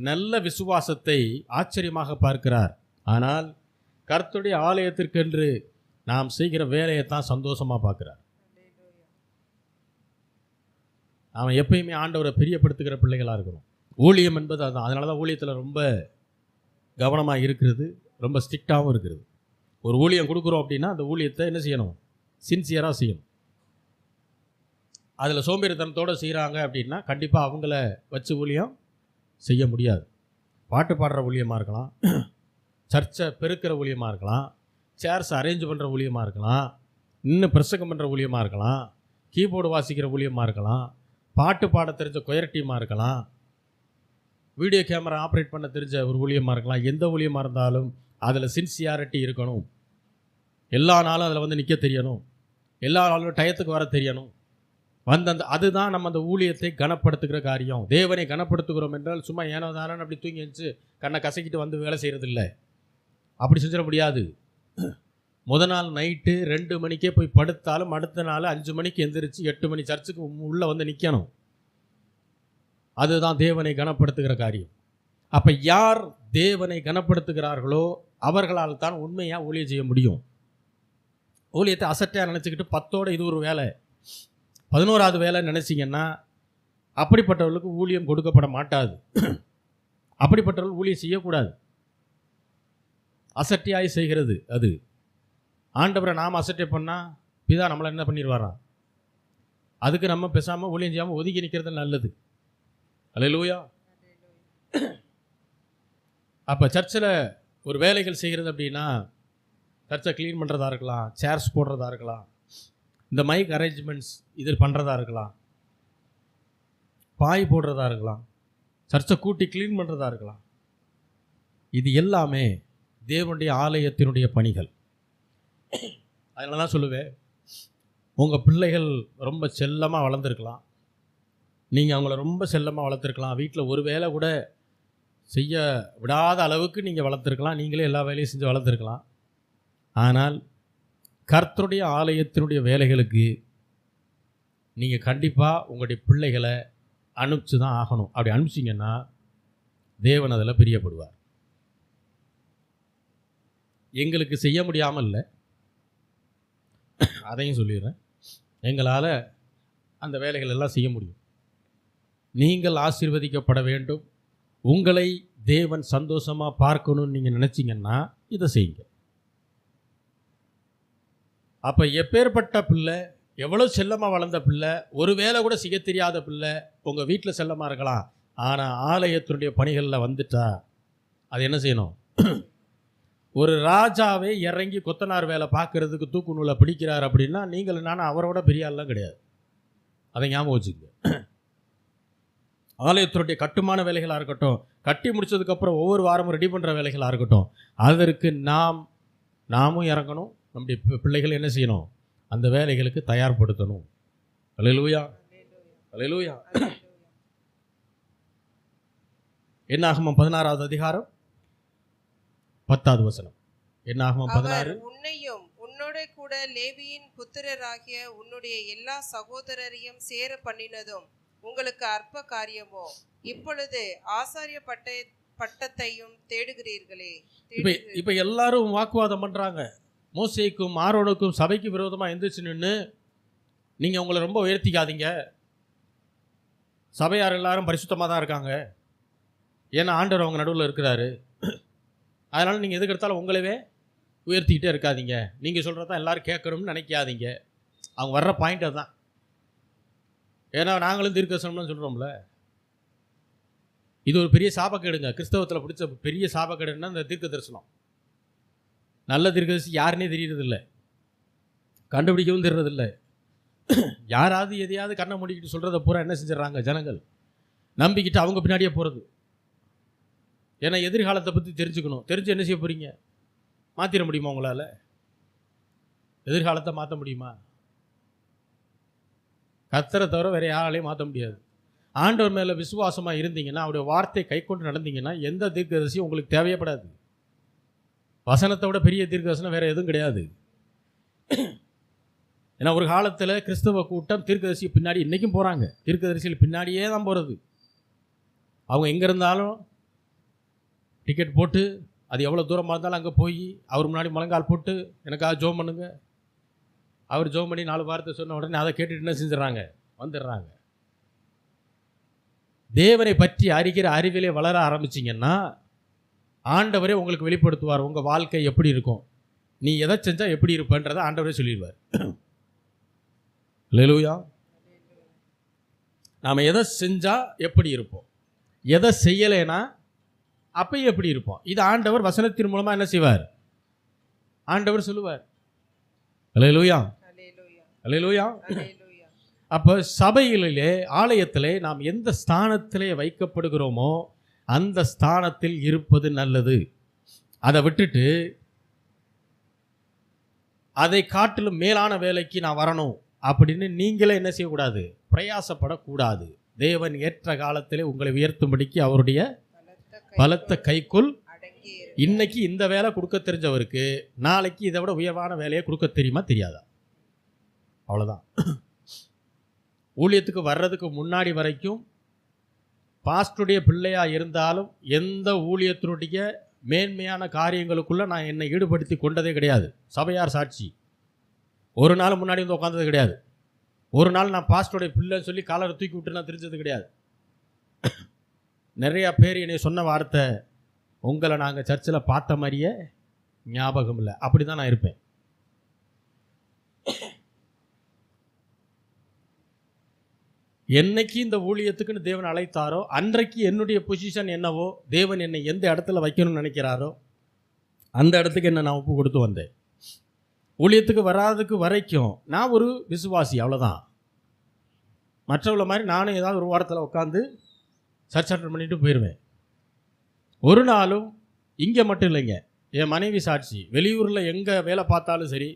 நல்ல விசுவாசத்தை ஆச்சரியமாக பார்க்கிறார். ஆனால் கர்த்தருடைய ஆலயத்திற்கென்று நாம் செய்கிற வேலையை தான் சந்தோஷமாக பார்க்கிறார். நாம் எப்பயுமே ஆண்டவரை பிரியப்படுத்துகிற பிள்ளைகளாக இருக்கணும். ஊழியம் என்பது அதுதான். அதனால தான் ஊழியத்தில் ரொம்ப கவனமாக இருக்கிறது, ரொம்ப ஸ்ட்ரிக்டாகவும் இருக்கிறது. ஒரு ஊழியம் கொடுக்குறோம் அப்படின்னா அந்த ஊழியத்தை என்ன செய்யணும்? சின்சியராக செய்யணும். அதில் சோம்பேறித்தனத்தோடு செய்கிறாங்க அப்படின்னா கண்டிப்பாக அவங்கள வச்சு ஊழியம் செய்ய முடியாது. பாட்டு பாடுற ஊழியமாக இருக்கலாம், சர்ச்சை பெருக்கிற ஊழியமாக இருக்கலாம், சேர்ஸ் அரேஞ்ச் பண்ணுற ஊழியமாக இருக்கலாம், இன்னும் பிரசங்கம் பண்ணுற ஊழியமாக இருக்கலாம், கீபோர்டு வாசிக்கிற ஊழியமாக இருக்கலாம், பாட்டு பாட தெரிஞ்ச கொயர் டீமாக இருக்கலாம், வீடியோ கேமரா ஆப்ரேட் பண்ண தெரிஞ்ச ஒரு ஊழியமாக இருக்கலாம். எந்த ஊழியமாக இருந்தாலும் அதில் சின்சியாரிட்டி இருக்கணும். எல்லா நாளும் அதில் வந்து நிற்க தெரியணும், எல்லா நாளும் டயத்துக்கு வர தெரியணும். அதுதான் நம்ம அந்த ஊழியத்தை கனப்படுத்துகிற காரியம். தேவனை கனப்படுத்துகிறோம் என்றால் சும்மா ஏனோ தானே அப்படி தூங்கி வச்சு கண்ணை கசக்கிட்டு வந்து வேலை செய்கிறது இல்லை. அப்படி செஞ்சிட முடியாது. நாள் நைட்டு 2 மணிக்கே போய் படுத்தாலும் அடுத்த நாள் 5 மணிக்கு எந்திரிச்சு 8 மணி சர்ச்சுக்கு உள்ளே வந்து நிற்கணும். அதுதான் தேவனை கனப்படுத்துகிற காரியம். அப்போ யார் தேவனை கனப்படுத்துகிறார்களோ அவர்களால் தான் உண்மையாக ஊழியம் செய்ய முடியும். ஊழியத்தை அசட்டையாக நினச்சிக்கிட்டு 10ஓட இது ஒரு வேலை, 11வது வேலை நினச்சிங்கன்னா அப்படிப்பட்டவர்களுக்கு ஊழியம் கொடுக்கப்பட மாட்டாது. அப்படிப்பட்டவர்கள் ஊழியம் செய்யக்கூடாது. அசட்டையாய் செய்கிறது அது. ஆண்டவரை நாம் அசட்டை பண்ணால் பிதா நம்மளை என்ன பண்ணிடுவாராம்? அதுக்கு நம்ம பேசாமல் ஊழியம் செய்யாமல் ஒதுக்கி நிற்கிறது நல்லது. அல்லேலூயா. அப்போ சர்ச்சில் ஒரு வேலைகள் செய்கிறது அப்படின்னா சர்ச்சை க்ளீன் பண்ணுறதா இருக்கலாம், சேர்ஸ் போடுறதா இருக்கலாம், இந்த மைக் அரேஞ்ச்மெண்ட்ஸ் இது பண்ணுறதா இருக்கலாம், பாய் போடுறதா இருக்கலாம், சர்ச்சை கூட்டி க்ளீன் பண்ணுறதா இருக்கலாம். இது எல்லாமே தேவனுடைய ஆலயத்தினுடைய பணிகள். அதனால தான் சொல்லுவேன், உங்கள் பிள்ளைகள் ரொம்ப செல்லமாக வளர்ந்துருக்கலாம், நீங்கள் அவங்கள ரொம்ப செல்லமாக வளர்த்துருக்கலாம், வீட்டில் ஒரு வேலை கூட செய்ய விடாத அளவுக்கு நீங்கள் வளர்த்துருக்கலாம், நீங்களே எல்லா வேலையும் செஞ்சு வளர்த்துருக்கலாம். ஆனால் கர்த்தருடைய ஆலயத்தினுடைய வேலைகளுக்கு நீங்கள் கண்டிப்பாக உங்களுடைய பிள்ளைகளை அனுப்பிச்சு தான் ஆகணும். அப்படி அனுப்பிச்சிங்கன்னா தேவன் அதில் பிரியப்படுவார். எங்களுக்கு செய்ய முடியாமல் இல்லை, அதையும் சொல்லிடுறேன், எங்களால் அந்த வேலைகள் எல்லாம் செய்ய முடியும். நீங்கள் ஆசீர்வதிக்கப்பட வேண்டும், உங்களை தேவன் சந்தோஷமாக பார்க்கணும்னு நீங்கள் நினச்சிங்கன்னா இதை செய்யுங்க. அப்போ எப்பேற்பட்ட பிள்ளை, எவ்வளோ செல்லமாக வளர்ந்த பிள்ளை, ஒரு வேலை கூட செய்ய தெரியாத பிள்ளை உங்கள் வீட்டில் செல்லமாக இருக்கலாம், ஆனால் ஆலயத்தினுடைய பணிகளில் வந்துட்டா அது என்ன செய்யணும்? ஒரு ராஜாவே இறங்கி கொத்தனார் வேலை பார்க்குறதுக்கு தூக்கு நூலை பிடிக்கிறார் அப்படின்னா நீங்கள் நானும் அவரோட பெரிய ஆள்லாம் கிடையாது. அதை ஞாபகம் வச்சுக்கோங்க. ஆலயத்தினுடைய கட்டுமான வேலைகளாக இருக்கட்டும், கட்டி முடித்ததுக்கப்புறம் ஒவ்வொரு வாரமும் ரெடி பண்ணுற வேலைகளாக இருக்கட்டும், அதற்கு நாமும் இறங்கணும். நம்முடைய பிள்ளைகள் என்ன செய்யணும்? அந்த வேலைகளுக்கு தயார்படுத்தணும். அல்லேலூயா, அல்லேலூயா. என்னாகமம் 16வது அதிகாரம் 10வது வசனம். என்னாகமம் 16. உன்னையும் உன்னோட கூட லேவியின் புத்திரராகிய உன்னுடைய எல்லா சகோதரரையும் சேர பண்ணினதும் உங்களுக்கு அற்ப காரியமோ? இப்பொழுது ஆசாரிய பட்டத்தையும் தேடுகிறீர்களே. இப்போ எல்லாரும் வாக்குவாதம் பண்ணுறாங்க. மோசேக்கும் ஆரோனுக்கும் சபைக்கு விரோதமாக எந்திரிச்சு நின்று, நீங்கள் உங்களை ரொம்ப உயர்த்திக்காதீங்க, சபையார் எல்லாரும் பரிசுத்தமாக தான் இருக்காங்க, ஏன்னா ஆண்டவர் அவங்க நடுவில் இருக்கிறாரு. அதனால் நீங்கள் எதுக்கு எடுத்தாலும் உங்களவே உயர்த்திக்கிட்டே இருக்காதீங்க. நீங்கள் சொல்கிறதான் எல்லோரும் கேட்கணும்னு நினைக்காதீங்க. அவங்க வர்ற பாயிண்ட் அதுதான். ஏன்னா நாங்களும் தீர்க்கதரிசனம்னு சொல்கிறோம்ல. இது ஒரு பெரிய சாபக்கேடுங்க. கிறிஸ்தவத்தில் பிடிச்ச பெரிய சாபக்கேடுன்னா இந்த தீர்க்க தரிசனம். நல்ல தீர்க்கதரிசி யாருன்னே தெரியறதில்லை, கண்டுபிடிக்கவும் தெரியறதில்லை. யாராவது எதையாவது கண்ணை மூடிக்கிட்டு சொல்கிறத பூரா என்ன செஞ்சிடறாங்க ஜனங்கள், நம்பிக்கிட்டு அவங்க பின்னாடியே போகிறது. ஏன்னா எதிர்காலத்தை பற்றி தெரிஞ்சுக்கணும். தெரிஞ்சு என்ன செய்ய போகிறீங்க? மாற்றிட முடியுமா உங்களால்? எதிர்காலத்தை மாற்ற முடியுமா? கர்த்தரை தவிர வேறு யாராலையும் மாற்ற முடியாது. ஆண்டவர் மேலே விசுவாசமாக இருந்தீங்கன்னா, அவருடைய வார்த்தை கை கொண்டு நடந்தீங்கன்னா, எந்த தீர்க்கதரிசியும் உங்களுக்கு தேவையப்படாது. வசனத்தை விட பெரிய தீர்க்கதரிசனம் வேறு எதுவும் கிடையாது. ஏன்னா ஒரு காலத்தில் கிறிஸ்தவ கூட்டம் தீர்க்கதரிசி பின்னாடி இன்றைக்கும் போகிறாங்க. தீர்க்கதரிசிகள் பின்னாடியே தான் போகிறது. அவங்க எங்கே இருந்தாலும் டிக்கெட் போட்டு, அது எவ்வளோ தூரமாக இருந்தாலும் அங்கே போய் அவர் முன்னாடி முழங்கால் போட்டு எனக்காக ஜோம் பண்ணுங்க. அவர் ஜோம் பண்ணி 4 வார்த்தை சொன்ன உடனே அதை கேட்டுட்டு என்ன செஞ்சிடறாங்க? வந்துடுறாங்க. தேவனை பற்றி அறிகிற அறிவிலே வளர ஆரம்பிச்சிங்கன்னா ஆண்டவரே உங்களுக்கு வெளிப்படுத்துவார் உங்கள் வாழ்க்கை எப்படி இருக்கும், நீ எதை செஞ்சால் எப்படி இருப்பன்றதை ஆண்டவரே சொல்லிடுவார். அல்லேலூயா. நாம் எதை செஞ்சால் எப்படி இருப்போம், எதை செய்யலைன்னா அப்பயும் எப்படி இருப்போம், இது ஆண்டவர் வசனத்தின் மூலமாக என்ன செய்வார்? ஆண்டவர் சொல்லுவார். அல்லேலூயா, அல்லேலூயா. அப்போ சபையிலே, ஆலயத்திலே நாம் எந்த ஸ்தானத்திலே வைக்கப்படுகிறோமோ அந்த ஸ்தானத்தில் இருப்பது நல்லது. அதை விட்டுட்டு அதை காட்டிலும் மேலான வேலைக்கு நான் வரணும் அப்படின்னு நீங்களே என்ன செய்யக்கூடாது? பிரயாசப்படக்கூடாது. தேவன் ஏற்ற காலத்திலே உங்களை உயர்த்தும்படிக்கு அவருடைய பலத்த கைக்குள் இன்னைக்கு இந்த வேலை கொடுக்க தெரிஞ்சவருக்கு நாளைக்கு இதை விட உயர்வான வேலையை கொடுக்க தெரியுமா தெரியாதா? அவ்வளோதான். ஊழியத்துக்கு வர்றதுக்கு முன்னாடி வரைக்கும் பாஸ்டருடைய பிள்ளையாக இருந்தாலும் எந்த ஊழியத்தினுடைய மேன்மையான காரியங்களுக்குள்ளே நான் என்னை ஈடுபடுத்தி கொண்டதே கிடையாது. சபையார் சாட்சி. ஒரு நாள் முன்னாடி வந்து உட்காந்தது கிடையாது. ஒரு நாள் நான் பாஸ்டருடைய பிள்ளைன்னு சொல்லி காலரை தூக்கி விட்டு நான் தெரிஞ்சது கிடையாது. நிறையா பேர் என்னை சொன்ன வார்த்தை, உங்களை நாங்கள் சர்ச்சில் பார்த்த மாதிரியே ஞாபகம் இல்லை. அப்படி தான் நான் இருப்பேன். என்னைக்கு இந்த ஊழியத்துக்குன்னு தேவன் அழைத்தாரோ அன்றைக்கு என்னுடைய பொசிஷன் என்னவோ, தேவன் என்னை எந்த இடத்துல வைக்கணும்னு நினைக்கிறாரோ அந்த இடத்துக்கு என்ன நான் ஒப்பு கொடுத்து வந்தேன். ஊழியத்துக்கு வராதுக்கு வரைக்கும் நான் ஒரு விசுவாசி, அவ்வளோதான். மற்றவங்கள மாதிரி நானும் ஏதாவது ஒரு வாரத்தில் உட்காந்து சர்ச் அட்டன் பண்ணிட்டு போயிடுவேன். ஒரு நாளும் இங்கே மட்டும் இல்லைங்க, என் மனைவி சாட்சி, வெளியூரில் எங்கே வேலை பார்த்தாலும் சரி,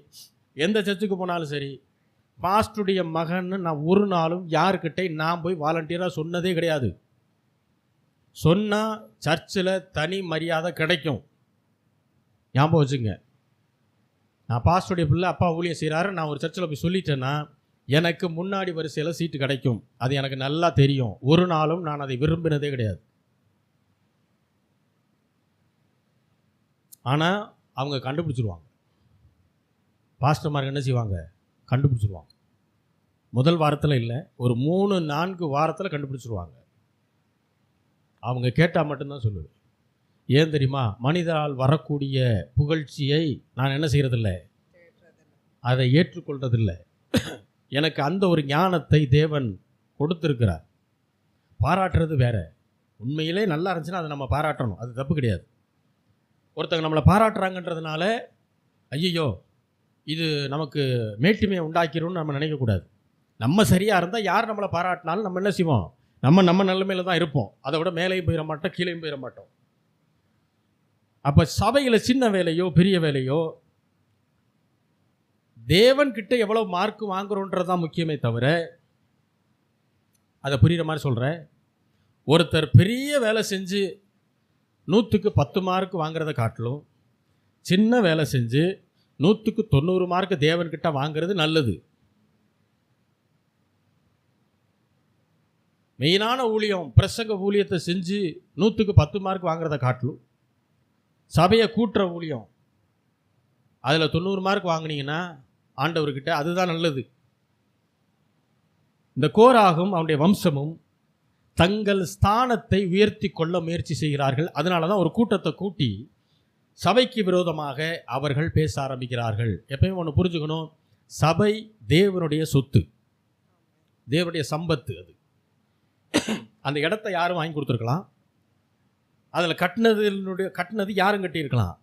எந்த சர்ச்சுக்கு போனாலும் சரி, பாஸ்டுடைய மகன்னு நான் ஒரு நாளும் யாருக்கிட்டே நான் போய் வாலண்டியராக சொன்னதே கிடையாது. சொன்னால் சர்ச்சில் தனி மரியாதை கிடைக்கும். ஞாபகம் வச்சுங்க. நான் பாஸ்டுடைய பிள்ளை, அப்பா ஊழியம் செய்கிறாரு, நான் ஒரு சர்ச்சில் போய் சொல்லிட்டேன்னா எனக்கு முன்னாடி வரிசையில் சீட்டு கிடைக்கும். அது எனக்கு நல்லா தெரியும். ஒரு நாளும் நான் அதை விரும்பினதே கிடையாது. ஆனால் அவங்க கண்டுபிடிச்சிருவாங்க. பாஸ்டர்மார்க்கு என்ன செய்வாங்க? கண்டுபிடிச்சிருவாங்க. முதல் வாரத்தில் இல்லை, ஒரு 3-4 வாரத்தில் கண்டுபிடிச்சிருவாங்க. அவங்க கேட்டால் மட்டும்தான் சொல்லுவேன். ஏன் தெரியுமா? மனிதனால் வரக்கூடிய புகழ்ச்சியை நான் என்ன செய்கிறதில்லை, அதை ஏற்றுக்கொள்றதில்லை. எனக்கு அந்த ஒரு ஞானத்தை தேவன் கொடுத்துருக்கிறார். பாராட்டுறது வேற. உண்மையிலே நல்லா இருந்துச்சுன்னா அதை நம்ம பாராட்டணும், அது தப்பு கிடையாது. ஒருத்தங்க நம்மளை பாராட்டுறாங்கன்றதுனால ஐயோ இது நமக்கு மேட்டுமையை உண்டாக்கிடும்னு நம்ம நினைக்கக்கூடாது. நம்ம சரியாக இருந்தால் யார் நம்மளை பாராட்டினாலும் நம்ம என்ன செய்வோம்? நம்ம நிலைமையில் தான் இருப்போம். அதை விட மேலேயும் போயிட மாட்டோம், கீழேயும் போயிட மாட்டோம். அப்போ சபையில் சின்ன வேலையோ பெரிய வேலையோ தேவன்கிட்ட எவ்வளோ மார்க் வாங்குறோன்றது தான் முக்கியமே தவிர, அதை புரிகிற மாதிரி சொல்கிறேன், ஒருத்தர் பெரிய வேலை செஞ்சு 100க்கு 10 மார்க் வாங்குறத காட்டிலும் சின்ன வேலை செஞ்சு 100க்கு 90 மார்க் தேவன்கிட்ட வாங்குறது நல்லது. மெயினான ஊழியம், பிரசங்க ஊழியத்தை செஞ்சு 100க்கு 10 மார்க் வாங்குறத காட்டிலும் சபையை கூட்டுற ஊழியம் அதில் 90 மார்க் வாங்கினீங்கன்னா ஆண்டவர்கிட்ட அதுதான் நல்லது. இந்த கோராகும் அவனுடைய வம்சமும் தங்கள் ஸ்தானத்தை உயர்த்தி கொள்ள முயற்சி செய்கிறார்கள். அதனால தான் ஒரு கூட்டத்தை கூட்டி சபைக்கு விரோதமாக அவர்கள் பேச ஆரம்பிக்கிறார்கள். எப்பயும் ஒன்று புரிஞ்சுக்கணும், சபை தேவனுடைய சொத்து, தேவனுடைய சம்பத்து. அது அந்த இடத்த யாரும் வாங்கி கொடுத்துருக்கலாம், அதில் கட்டினது யாரும் கட்டியிருக்கலாம்.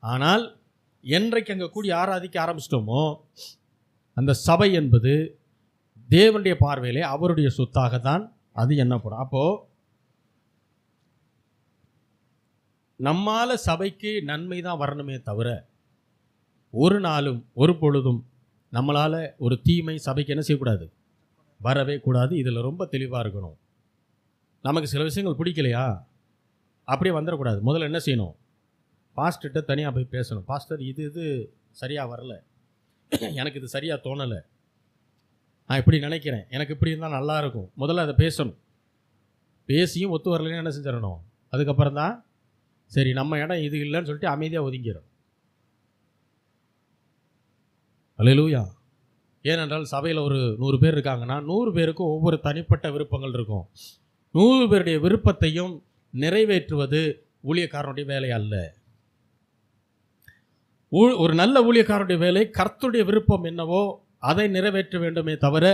ஆனால் என்றைக்கு அங்கே கூடி ஆராதிக்க ஆரம்பிச்சிட்டோமோ அந்த சபை என்பது தேவனுடைய பார்வையிலே அவருடைய சொத்தாக தான் அது எண்ணப்படும். அப்போது நம்மால் சபைக்கு நன்மை தான் வரணுமே தவிர ஒரு நாளும் ஒரு பொழுதும் நம்மளால் ஒரு தீமை சபைக்கு என்ன செய்யக்கூடாது, வரவே கூடாது. இதில் ரொம்ப தெளிவாக இருக்கணும். நமக்கு சில விஷயங்கள் பிடிக்கலையா, அப்படியே வந்துடக்கூடாது. முதல்ல என்ன செய்யணும், பாஸ்டர்கிட்ட தனியாக போய் பேசணும். பாஸ்டர், இது சரியாக வரல, எனக்கு இது சரியாக தோணலை, நான் இப்படி நினைக்கிறேன், எனக்கு இப்படி இருந்தால் நல்லா இருக்கும். முதல்ல அதை பேசணும். பேசியும் ஒத்து வரலைன்னு என்ன செஞ்சிடணும், அதுக்கப்புறம் தான் சரி நம்ம இடம் இது இல்லைன்னு சொல்லிட்டு அமைதியாக ஒதுங்கிடும். அல்லேலூயா. ஏனென்றால் சபையில் ஒரு 100 பேர் இருக்காங்கன்னா 100 பேருக்கும் ஒவ்வொரு தனிப்பட்ட விருப்பங்கள் இருக்கும். 100 பேருடைய விருப்பத்தையும் நிறைவேற்றுவது ஊழியக்காரனுடைய வேலை அல்ல. ஒரு நல்ல ஊழியக்காரனுடைய வேலை கர்த்தருடைய விருப்பம் என்னவோ அதை நிறைவேற்ற வேண்டுமே தவிர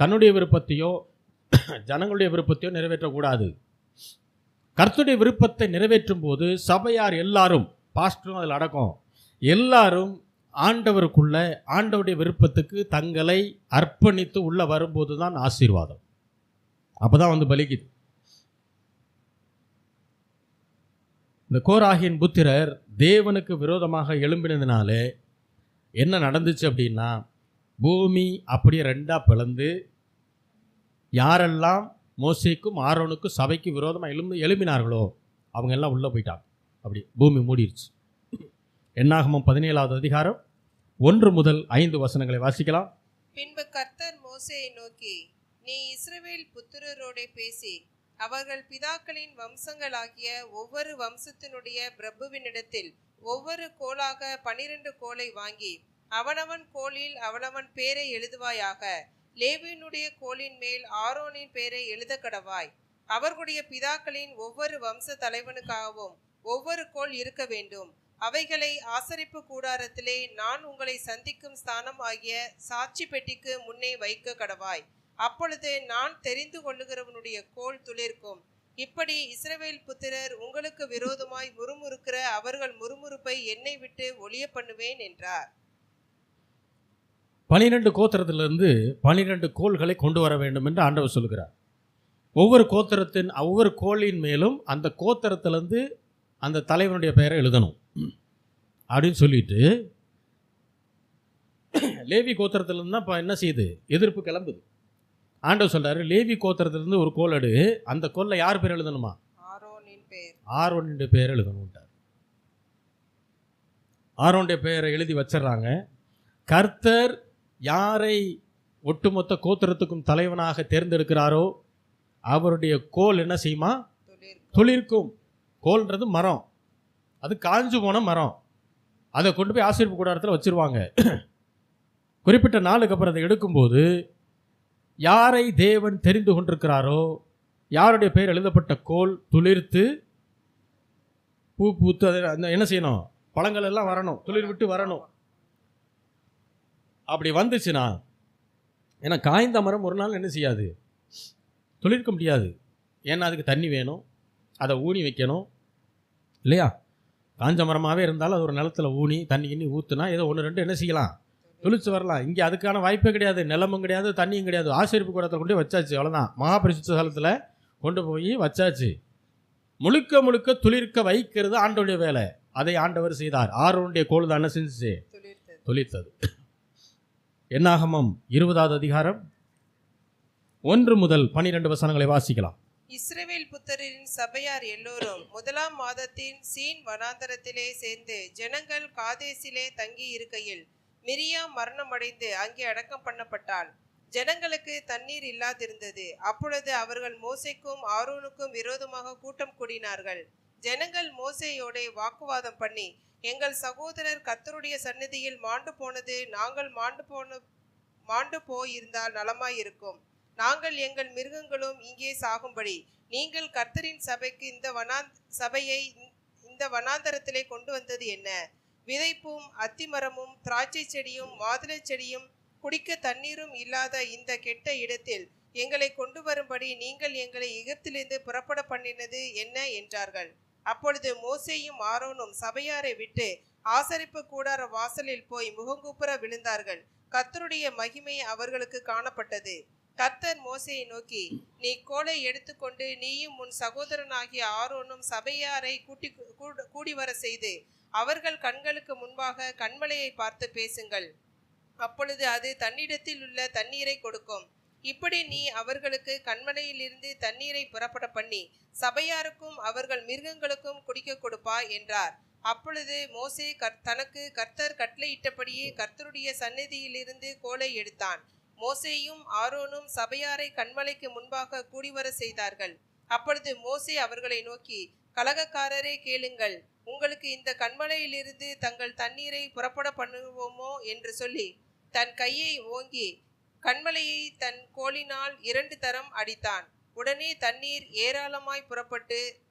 தன்னுடைய விருப்பத்தையோ ஜனங்களுடைய விருப்பத்தையோ நிறைவேற்றக்கூடாது. கர்த்தருடைய விருப்பத்தை நிறைவேற்றும் போது சபையார் எல்லாரும், பாஸ்டரும் அதில் அடக்கம், எல்லாரும் ஆண்டவருக்குள்ள ஆண்டவருடைய விருப்பத்துக்கு தங்களை அர்ப்பணித்து உள்ள வரும்போது தான் ஆசீர்வாதம். அப்போ தான் வந்து பலிக்குது. இந்த கோராகின் புத்திரர் தேவனுக்கு விரோதமாக எழும்பினதுனாலே என்ன நடந்துச்சு அப்படின்னா, பூமி அப்படியே ரெண்டாக பிளந்து யாரெல்லாம் மோசேக்கும் ஆரோனுக்கும் சபைக்கு விரோதமாக எழும்பினார்களோ அவங்க எல்லாம் உள்ளே போயிட்டாங்க. அப்படி பூமி மூடிடுச்சு. என்னாகமம் 17வது அதிகாரம் 1 முதல் 5 வசனங்களை வாசிக்கலாம். பின்பு கர்த்தர் மோசேயை நோக்கி, நீ இஸ்ரவேல் புத்திரரோடே பேசி அவர்கள் பிதாக்களின் வம்சங்களாகிய ஒவ்வொரு வம்சத்தினுடைய பிரபுவினிடத்தில் ஒவ்வொரு கோலாக 12 கோலை வாங்கி அவனவன் கோலில் அவனவன் பேரை எழுதுவாயாக. லேவியினுடைய கோலின் மேல் ஆரோனின் பேரை எழுத கடவாய். அவர்களுடைய பிதாக்களின் ஒவ்வொரு வம்ச தலைவனுக்காகவும் ஒவ்வொரு கோல் இருக்க வேண்டும். அவைகளை ஆசரிப்பு கூடாரத்திலே நான் உங்களை சந்திக்கும் ஸ்தானம் ஆகிய சாட்சி பெட்டிக்கு முன்னே வைக்க கடவாய். அப்பொழுது நான் தெரிந்து கொள்ளுகிறவனுடைய கோல் துளிர்க்கும். இப்படி இஸ்ரவேல் புத்திரர் உங்களுக்கு விரோதமாய் முறுமுறுக்கிற அவர்கள் முறுமுறுப்பை என்னை விட்டு ஒழிய பண்ணுவேன் என்றார். 12 கோத்திரத்திலிருந்து 12 கோள்களை கொண்டு வர வேண்டும் என்று ஆண்டவர் சொல்கிறார். ஒவ்வொரு கோளின் மேலும் அந்த கோத்திரத்திலிருந்து அந்த தலைவனுடைய பெயரை எழுதணும் அப்படின்னு சொல்லிட்டு, லேவி கோத்திரத்திலிருந்து தான் இப்போ என்ன செய்யுது, எதிர்ப்பு கிளம்புது. ஆண்டவர் சொல்றாரு, லேவி கோத்திரத்திலிருந்து ஒரு கோல் எடு, அந்த கோல்ல யார் பேர் எழுதணுமா, ஆரோனுடைய பேர் எழுதணும்ட்டார். ஆரோனுடைய பெயரை எழுதி வச்சிடறாங்க. கர்த்தர் யாரை ஒட்டுமொத்த கோத்திரத்துக்கும் தலைவனாக தேர்ந்தெடுக்கிறாரோ அவருடைய கோல் என்ன செய்யுமா, துளிர்க்கும். கோல்ன்றது மரம், அது காஞ்சு போன மரம். அதை கொண்டு போய் ஆசீர்வாத கூடாரத்தில் வச்சிருவாங்க. குறிப்பிட்ட நாளுக்கு அப்புறம் அதை எடுக்கும்போது யாரை தேவன் தெரிந்து கொண்டிருக்கிறாரோ யாருடைய பெயர் எழுதப்பட்ட கோல் துளிர்த்து பூ பூத்து அதை என்ன செய்யணும், பழங்கள் எல்லாம் வரணும், துளிர் விட்டு வரணும். அப்படி வந்துச்சுன்னா, ஏன்னா காய்ந்த மரம் ஒரு நாள் என்ன செய்யாது, துளிர்க்க முடியாது. ஏன்னா அதுக்கு தண்ணி வேணும், அதை ஊனி வைக்கணும் இல்லையா. காஞ்ச மரமாகவே இருந்தாலும் அது ஒரு நிலத்தில் ஊனி தண்ணி கிண்ணி ஊற்றுனா ஏதோ 1-2 என்ன செய்யலாம், துளிச்சு வரலாம். இங்கே அதுக்கான வாய்ப்பே கிடையாது, நிலமும் கிடையாது, தண்ணியும் கிடையாது. ஆசீர்வாத கூடத்தில் கொண்டு வச்சாச்சு, அவ்வளோதான். மகாபரிசுத்த ஸ்தலத்தில் கொண்டு போய் வச்சாச்சு. முழுக்க முழுக்க துளிர்க்க வைக்கிறது ஆண்டவருடைய வேலை. அதை ஆண்டவர் செய்தார். ஆரோனுடைய கோல் தான் என்ன செஞ்சுச்சு, துளிர்த்தது. என்னாகமம் 20வது அதிகாரம் 1 முதல் 12 வசனங்களை வாசிக்கலாம். இஸ்ரவேல் புத்திரரின் சபையார் எல்லோரும் 1ஆம் மாதத்தின் சீன் வனாந்தரத்திலே சேர்ந்து ஜனங்கள் காதேசிலே தங்கி இருக்கையில் மிரியாம் மரணமடைந்து அங்கே அடக்கம் பண்ணப்பட்டாள். ஜனங்களுக்கு தண்ணீர் இல்லாதிருந்தது. அப்பொழுது அவர்கள் மோசேக்கும் ஆரோனுக்கும் விரோதமாக கூட்டம் கூடினார்கள். ஜனங்கள் மோசேயோடே வாக்குவாதம் பண்ணி, எங்கள் சகோதரர் கர்த்தருடைய சந்நிதியில் மாண்டு போனது, நாங்கள் மாண்டு போயிருந்தால் நலமாயிருக்கும். நாங்கள் எங்கள் மிருகங்களும் இங்கே சாகும்படி நீங்கள் கர்த்தரின் சபைக்கு சபையை இந்த வனாந்தரத்திலே கொண்டு வந்தது என்ன? விதைப்பும் அத்திமரமும் திராட்சை செடியும் மாதுளை செடியும் குடிக்க தண்ணீரும் இல்லாத இந்த கெட்ட இடத்தில் எங்களை கொண்டு வரும்படி நீங்கள் எங்களை எகிப்திலிருந்து புறப்பட பண்ணினது என்ன என்றார்கள். அப்பொழுது மோசேயும் ஆரோனும் சபையாரை விட்டு ஆசரிப்பு கூடார வாசலில் போய் முகங்குப்புற விழுந்தார்கள். கர்த்தருடைய மகிமை அவர்களுக்கு காணப்பட்டது. கர்த்தர் மோசேயை நோக்கி, நீ கோலை எடுத்துக்கொண்டு நீயும் உன் சகோதரனாகிய ஆரோனும் சபையாரை கூடி வர செய்து அவர்கள் கண்களுக்கு முன்பாக கன்மலையை பார்த்து பேசுங்கள். அப்பொழுது அது தன்னிடத்தில் உள்ள தண்ணீரை கொடுக்கும். இப்படி நீ அவர்களுக்கு கன்மலையிலிருந்து தண்ணீரை புறப்பட பண்ணி சபையாருக்கும் அவர்கள் மிருகங்களுக்கும் குடிக்க கொடுப்பாய் என்றார். அப்பொழுது மோசே தனக்கு கர்த்தர் கட்டளையிட்டபடியே கர்த்தருடைய சந்நிதியிலிருந்து கோலை எடுத்தான். மோசேயும் ஆரோனும் சபையாரை கன்மலைக்கு முன்பாக கூடிவர செய்தார்கள். அப்பொழுது மோசே அவர்களை நோக்கி, கலகக்காரரே கேளுங்கள், உங்களுக்கு இந்த கன்மலையிலிருந்து தங்கள் தண்ணீரை புறப்பட பண்ணுவோமோ என்று சொல்லி தன் கையை ஓங்கி கன்மலையை தன் கோலினால் 2 தரம் அடித்தான். உடனே தண்ணீர் ஏராளமாய்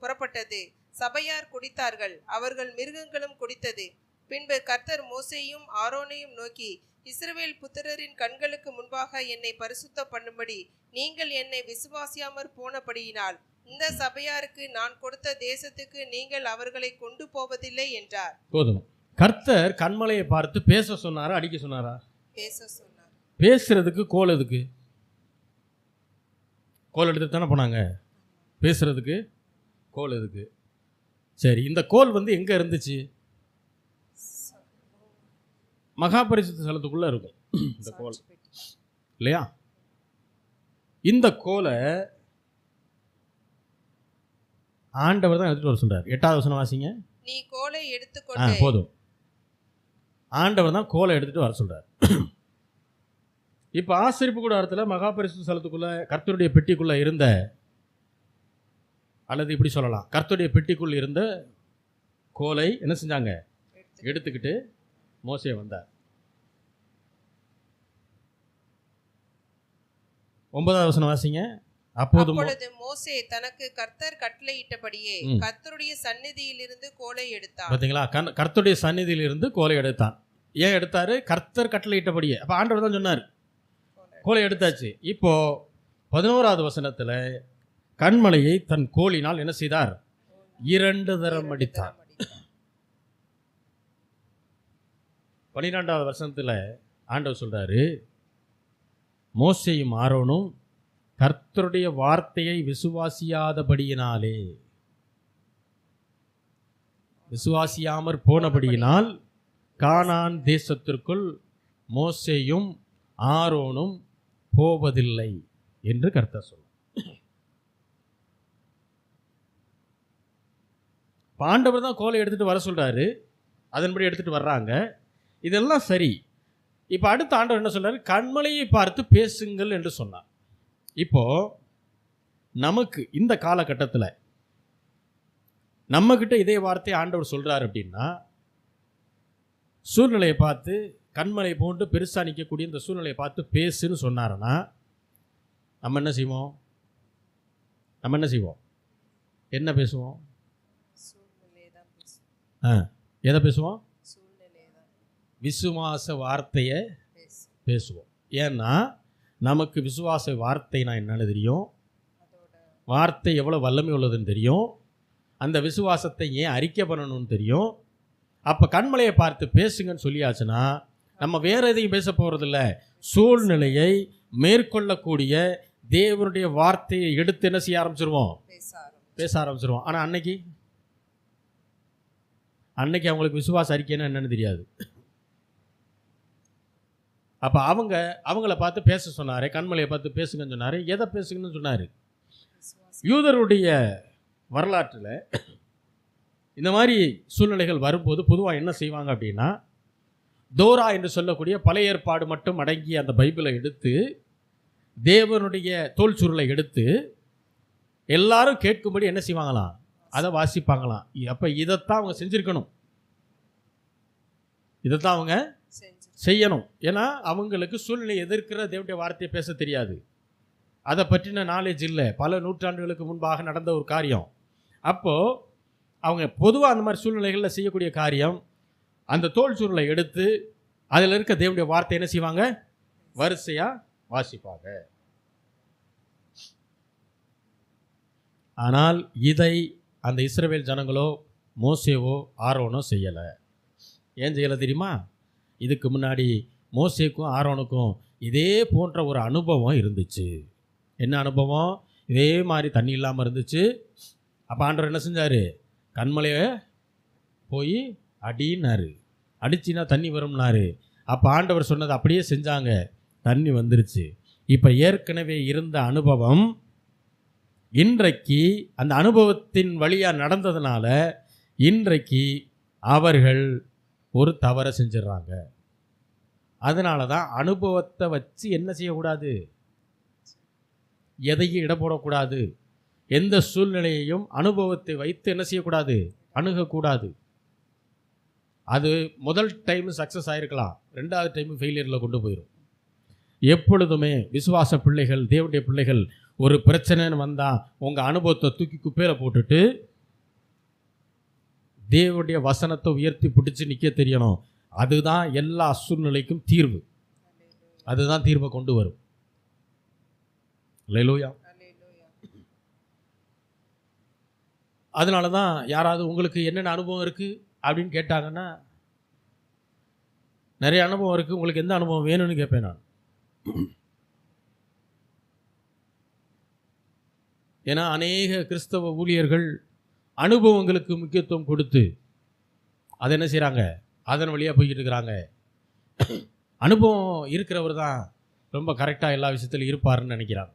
புறப்பட்டது. சபையார் குடித்தார்கள், அவர்கள் மிருகங்களும் குடித்தது. பின்பு கர்த்தர் மோசேயும் ஆரோனையும் நோக்கி, இஸ்ரவேல் புத்திரரின் கண்களுக்கு முன்பாக என்னை பரிசுத்த பண்ணும்படி நீங்கள் என்னை விசுவாசியாமற் போனபடியினால் இந்த சபையாருக்கு நான் கொடுத்த தேசத்துக்கு நீங்கள் அவர்களை கொண்டு போவதில்லை என்றார். போதும். கர்த்தர் கன்மலையை பார்த்து பேச சொன்னாரா, அடிக்க சொன்னாரா? பேச சொன்னார். பேசுறதுக்கு கோல் எதுக்கு? கோல் எடுத்து தானே போனாங்க. பேசுறதுக்கு கோல் எதுக்கு? சரி, இந்த கோல் எங்க இருந்துச்சு? மகாபரிசுத்த ஸ்தலத்துக்குள்ள இருக்கும் இந்த கோல், இல்லையா? இந்த கோலை ஆண்டவர் தான் எடுத்துட்டு வர சொல்றார். 8வது வசனம் வாசிங்க. நீ கோலை எடுத்துக்கொண்டு. போதும். ஆண்டவர் தான் கோலை எடுத்துட்டு வர சொல்றார். இப்போ ஆசரிப்பு கூடாரத்தில் மகாபரிசுத்த ஸ்தலத்துக்குள்ள கர்த்தருடைய பெட்டிக்குள்ள இருந்த, அல்லது இப்படி சொல்லலாம், கர்த்தருடைய பெட்டிக்குள் இருந்த கோலை என்ன செஞ்சாங்க? எடுத்துக்கிட்டு மோசே வந்தார். 9வது வசனம் வாசிங்க. அப்பொழுது மோசே தனக்கு கர்த்தர் கட்டளையிட்டபடியே கர்த்தருடைய சந்நிதியிலிருந்து கோலை எடுத்தான். பாத்தீங்களா? கர்த்தருடைய சந்நிதியிலிருந்து கோலை எடுத்தான். ஏன் எடுத்தாரு? கர்த்தர் கட்டளையிட்டபடியே. அப்ப ஆண்டவர் தான் சொன்னார், கோலை எடுத்தாச்சு. இப்போ 11வது வசனத்துல கன்மலையை தன் கோலினால் என்ன செய்தார்? 2 தரம் அடித்தார். 12வது வசனத்துல ஆண்டவர் சொல்றாரு, மோசேயும் ஆரோனும் கர்த்தருடைய வார்த்தையை விசுவாசியாதபடியினாலே, விசுவாசியாமற் போனபடியினால் கானான் தேசத்திற்குள் மோசேயும் ஆரோனும் போவதில்லை என்று கர்த்தர் சொல்றார். ஆண்டவர் தான் கோலை எடுத்துட்டு வர சொல்றாரு, அதன்படி எடுத்துட்டு வர்றாங்க. இதெல்லாம் சரி. இப்போ அடுத்த ஆண்டவர் என்ன சொல்றாரு? கன்மலையை பார்த்து பேசுங்கள் என்று சொன்னார். இப்போ நமக்கு இந்த காலகட்டத்தில் நம்மக்கிட்ட இதே வார்த்தையை ஆண்டவர் சொல்றாரு அப்படின்னா, சூழ்நிலையை பார்த்து கண்மலை போன்று பெருசாக நிற்கக்கூடிய இந்த சூழ்நிலையை பார்த்து பேசுன்னு சொன்னாருன்னா நம்ம என்ன செய்வோம்? என்ன பேசுவோம்? எதை பேசுவோம்? விசுவாச வார்த்தையை பேசுவோம். ஏன்னா நமக்கு விசுவாச வார்த்தைனா என்னன்னு தெரியும், வார்த்தை எவ்வளோ வல்லமை உள்ளதுன்னு தெரியும், அந்த விசுவாசத்தை ஏன் அறிக்கை பண்ணணும்னு தெரியும். அப்போ கண்மலையை பார்த்து பேசுங்கன்னு சொல்லியாச்சுன்னா நம்ம வேற எதையும் பேச போகிறதில்ல, சூழ்நிலையை மேற்கொள்ளக்கூடிய தேவனுடைய வார்த்தையை எடுத்து என்ன செய்ய ஆரம்பிச்சிருவோம்? பேச ஆரம்பிச்சிருவோம். ஆனால் அன்னைக்கு அவங்களுக்கு விசுவாச அறிக்கைன்னா என்னன்னு தெரியாது. அப்போ அவங்கள பார்த்து பேச சொன்னார், கண்மலையை பார்த்து பேசுங்கன்னு சொன்னார். எதை பேசுங்கன்னு சொன்னார்? யூதருடைய வரலாற்றில் இந்த மாதிரி சூழ்நிலைகள் வரும்போது பொதுவாக என்ன செய்வாங்க அப்படின்னா, தோரா என்று சொல்லக்கூடிய பழைய ஏற்பாடு மட்டும் அடங்கிய அந்த பைபிளை எடுத்து, தேவனுடைய தோல் சுருளை எடுத்து எல்லாரும் கேட்கும்படி என்ன செய்வாங்களாம்? அதை வாசிப்பாங்களாம். அப்போ இதைத்தான் அவங்க செஞ்சுருக்கணும், இதைத்தான் அவங்க செய்யணும். ஏன்னா அவங்களுக்கு சூழ்நிலை எதிர்க்கிற தேவனுடைய வார்த்தையை பேச தெரியாது. அதை பற்றின நாலேஜ் இல்லை, பல நூற்றாண்டுகளுக்கு முன்பாக நடந்த ஒரு காரியம். அப்போது அவங்க பொதுவாக அந்த மாதிரி சூழ்நிலைகளில் செய்யக்கூடிய காரியம், அந்த தோல் சுருளை எடுத்து அதில் இருக்க தேவனுடைய வார்த்தை என்ன செய்வாங்க, வரிசையாக வாசிப்பாங்க. ஆனால் இதை அந்த இஸ்ரவேல் ஜனங்களோ மோசேவோ ஆரோனோ செய்யலை. ஏன் செய்யலை தெரியுமா? இதுக்கு முன்னாடி மோசேக்கும் ஆரோனுக்கும் இதே போன்ற ஒரு அனுபவம் இருந்துச்சு. என்ன அனுபவம்? இதே மாதிரி தண்ணி இல்லாமல் இருந்துச்சு. அப்போ ஆண்டவர் என்ன செஞ்சார்? கண்மலையை போய் அடின்னாரு. அடிச்சின்னா தண்ணி வரும்னாரு. அப்போ ஆண்டவர் சொன்னது அப்படியே செஞ்சாங்க, தண்ணி வந்துருச்சு. இப்போ ஏற்கனவே இருந்த அனுபவம் இன்றைக்கு அந்த அனுபவத்தின் வழியாக நடந்ததுனால இன்றைக்கு அவர்கள் ஒரு தவறை செஞ்சிடறாங்க. அதனால தான் அனுபவத்தை வச்சு என்ன செய்யக்கூடாது, எதையும் இட போடக்கூடாது. எந்த சூழ்நிலையையும் அனுபவத்தை வைத்து என்ன செய்யக்கூடாது, அணுகக்கூடாது. அது முதல் டைம் சக்ஸஸ் ஆகிருக்கலாம், ரெண்டாவது டைம் ஃபெயிலியரில் கொண்டு போயிடும். எப்பொழுதுமே விசுவாச பிள்ளைகள், தேவனுடைய பிள்ளைகள், ஒரு பிரச்சனைன்னு வந்தால் உங்கள் அனுபவத்தை தூக்கி குப்பையில் போட்டுட்டு தேவனுடைய வசனத்தை உயர்த்தி பிடிச்சி நிற்க தெரியணும். அதுதான் எல்லா சூழ்நிலைக்கும் தீர்வு. அதுதான் தீர்வை கொண்டு வரும். அல்லேலூயா. அதனால தான் யாராவது உங்களுக்கு என்னென்ன அனுபவம் இருக்குது அப்படின்னு கேட்டாங்கன்னா, நிறைய அனுபவம் இருக்குது, உங்களுக்கு எந்த அனுபவம் வேணும்னு கேட்பேன் நான். ஏன்னா அநேக கிறிஸ்தவ ஊழியர்கள் அனுபவங்களுக்கு முக்கியத்துவம் கொடுத்து அதை என்ன செய்கிறாங்க, அதன் வழியாக போய்கிட்டு இருக்கிறாங்க. அனுபவம் இருக்கிறவர் தான் ரொம்ப கரெக்டாக எல்லா விஷயத்திலும் இருப்பாருன்னு நினைக்கிறாங்க.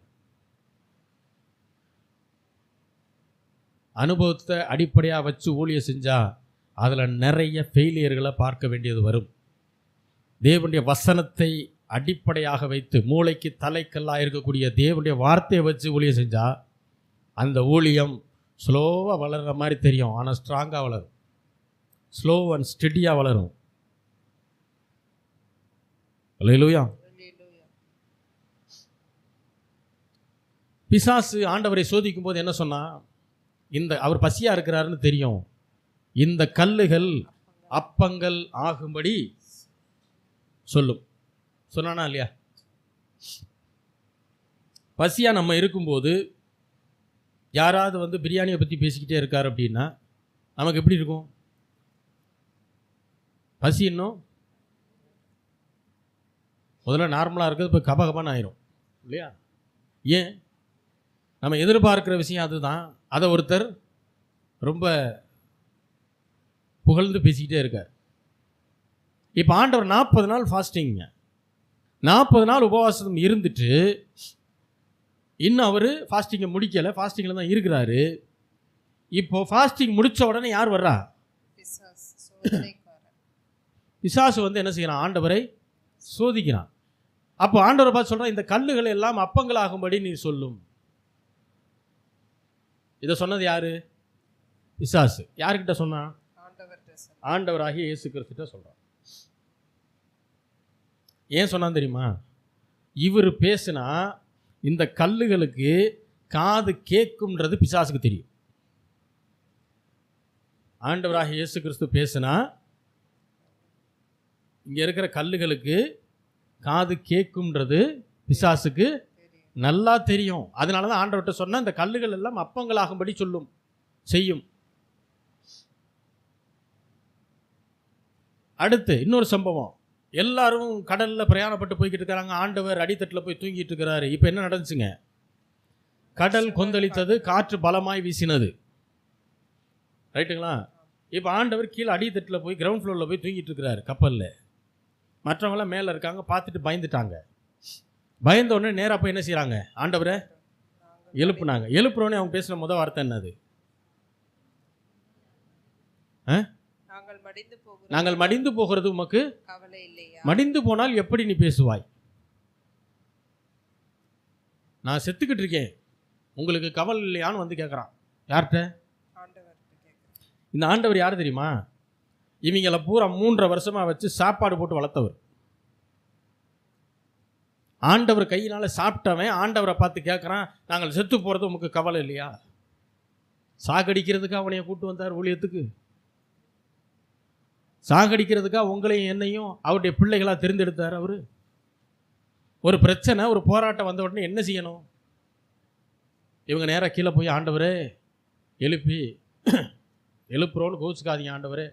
அனுபவத்தை அடிப்படையாக வச்சு ஊழியம் செஞ்சால் அதில் நிறைய ஃபெயிலியர்களை பார்க்க வேண்டியது வரும். தேவனுடைய வசனத்தை அடிப்படையாக வைத்து மூளைக்கு தலைக்கல்லாக இருக்கக்கூடிய தேவனுடைய வார்த்தையை வச்சு ஊழியம் செஞ்சால் அந்த ஊழியம் ஸ்லோவாக வளர்கிற மாதிரி தெரியும், ஆனால் ஸ்ட்ராங்காக வளரும். ஸ்லோ அண்ட் ஸ்டெடியாக வளரும். அல்லேலூயா. பிசாசு ஆண்டவரை சோதிக்கும் போது என்ன சொன்னா, அவர் பசியாக இருக்கிறாருன்னு தெரியும், இந்த கல்லுகள் அப்பங்கள் ஆகும்படி சொல்லும். சொன்னானா இல்லையா? பசியாக நம்ம இருக்கும்போது யாராவது பிரியாணியை பற்றி பேசிக்கிட்டே இருக்கார் அப்படின்னா நமக்கு எப்படி இருக்கும்? பசி இன்னும் முதல்ல நார்மலாக இருக்கிறது இப்போ கபகபான்னு ஆயிரும் இல்லையா? ஏன்? நம்ம எதிர்பார்க்குற விஷயம் அதுதான். அதை ஒருத்தர் ரொம்ப புகழ்ந்து பேசிக்கிட்டே இருக்கார். இப்போ ஆண்டவர் 40 நாள் ஃபாஸ்டிங்க, 40 நாள் உபவாசம் இருந்துட்டு இன்னும் அவர் ஃபாஸ்டிங்கை முடிக்கலை, ஃபாஸ்டிங்கில் தான் இருக்கிறாரு. இப்போ ஃபாஸ்டிங் முடித்த உடனே யார் வர்றா? பிசாசு என்ன செய்யறான்? ஆண்டவரை சோதிக்கிறான். அப்போ ஆண்டவரை பார்த்து சொல்கிறான், இந்த கல்லுகளை எல்லாம் அப்பங்களாகும்படி நீ சொல்லும். இதை சொன்னது யாரு? பிசாசு. யாருக்கிட்ட சொன்னான்? ஆண்டவராகிய இயேசு கிறிஸ்துட்ட சொல்கிறான். ஏன் சொன்னான் தெரியுமா? இவர் பேசுனா இந்த கல்லுகளுக்கு காது கேட்கும்ன்றது பிசாசுக்கு தெரியும். ஆண்டவராகிய இயேசு கிறிஸ்து பேசுனா இங்கே இருக்கிற கல்லுகளுக்கு காது கேட்கும்ன்றது பிசாசுக்கு நல்லா தெரியும். அதனால தான் ஆண்டவர்கிட்ட சொன்னால் இந்த கல்லுகள் எல்லாம் அப்பங்களாகும்படி சொல்லும், செய்யும். அடுத்து இன்னொரு சம்பவம். எல்லாரும் கடலில் பிரயாணப்பட்டு போய்கிட்டு இருக்கிறாங்க. ஆண்டவர் அடித்தட்டில் போய் தூங்கிட்டு இருக்கிறாரு. இப்போ என்ன நடந்துச்சுங்க? கடல் கொந்தளித்தது, காற்று பலமாய் வீசினது. ரைட்டுங்களா? இப்போ ஆண்டவர் கீழே அடித்தட்டில் போய் கிரவுண்ட் ஃப்ளோரில் போய் தூங்கிட்டு இருக்கிறாரு கப்பலில். மற்றவங்களாம் மேலே இருக்காங்க, பார்த்துட்டு பயந்துட்டாங்க. பயந்த உடனே நேராக போய் என்ன செய்கிறாங்க? ஆண்டவரை எழுப்புனாங்க. எழுப்புறோன்னே அவங்க பேசின முதல் வார்த்தை என்னது? நாங்கள் மடிந்து போகிறது உமக்கு கவலை இல்லையா? மடிந்து போனால் எப்படி நீ பேசுவாய்? நான் செத்துக்கிட்டு இருக்கேன், உங்களுக்கு கவலை இல்லையான்னு கேட்குறான். யார்கிட்ட? இந்த ஆண்டவர் யார் தெரியுமா? இவங்களை பூரா 3.5 வருஷமாக வச்சு சாப்பாடு போட்டு வளர்த்தவர். ஆண்டவர் கையினால் சாப்பிட்டவன் ஆண்டவரை பார்த்து கேட்குறான், நாங்கள் செத்து போகிறது உமக்கு கவலை இல்லையா? சாகடிக்கிறதுக்காக அவனைய கூட்டு வந்தார் ஊழியத்துக்கு? சாகடிக்கிறதுக்காக உங்களையும் என்னையும் அவருடைய பிள்ளைகளாக தெரிந்தெடுத்தார் அவர்? ஒரு பிரச்சனை, ஒரு போராட்டம் வந்த உடனே என்ன செய்யணும்? இவங்க நேராக கீழே போய், ஆண்டவரே எழுப்புறோன்னு கோச்சுக்காதீங்க ஆண்டவரே,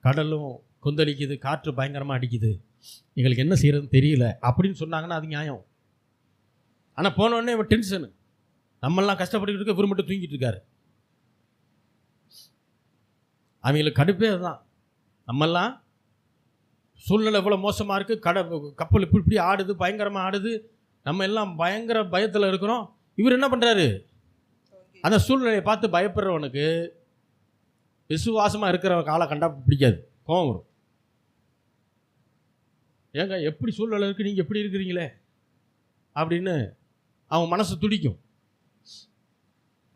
கடலும் கொந்தளிக்குது, காற்று பயங்கரமாக அடிக்குது, எங்களுக்கு என்ன செய்யறதுன்னு தெரியல அப்படின்னு சொன்னாங்கன்னா அது நியாயம். ஆனால் போனோடனே இவன் டென்ஷனு, நம்மெல்லாம் கஷ்டப்பட்டுக்கிட்டு இருக்க, இவர் மட்டும் தூங்கிட்டு இருக்காரு. அவங்களுக்கு கடுப்பே அதுதான். நம்மெல்லாம் சூழ்நிலை இவ்வளோ மோசமாக இருக்குது, கப்பல் இப்படி ஆடுது, பயங்கரமாக ஆடுது, நம்ம எல்லாம் பயங்கர பயத்தில் இருக்கிறோம். இவர் என்ன பண்ணுறாரு? அந்த சூழ்நிலையை பார்த்து பயப்படுறவனுக்கு விசுவாசமாக இருக்கிற காலை கண்டா பிடிக்காது, கோவம் வரும். ஏங்க எப்படி சூழ்நிலை இருக்குது, நீங்கள் எப்படி இருக்கிறீங்களே அப்படின்னு அவன் மனசு துடிக்கும்.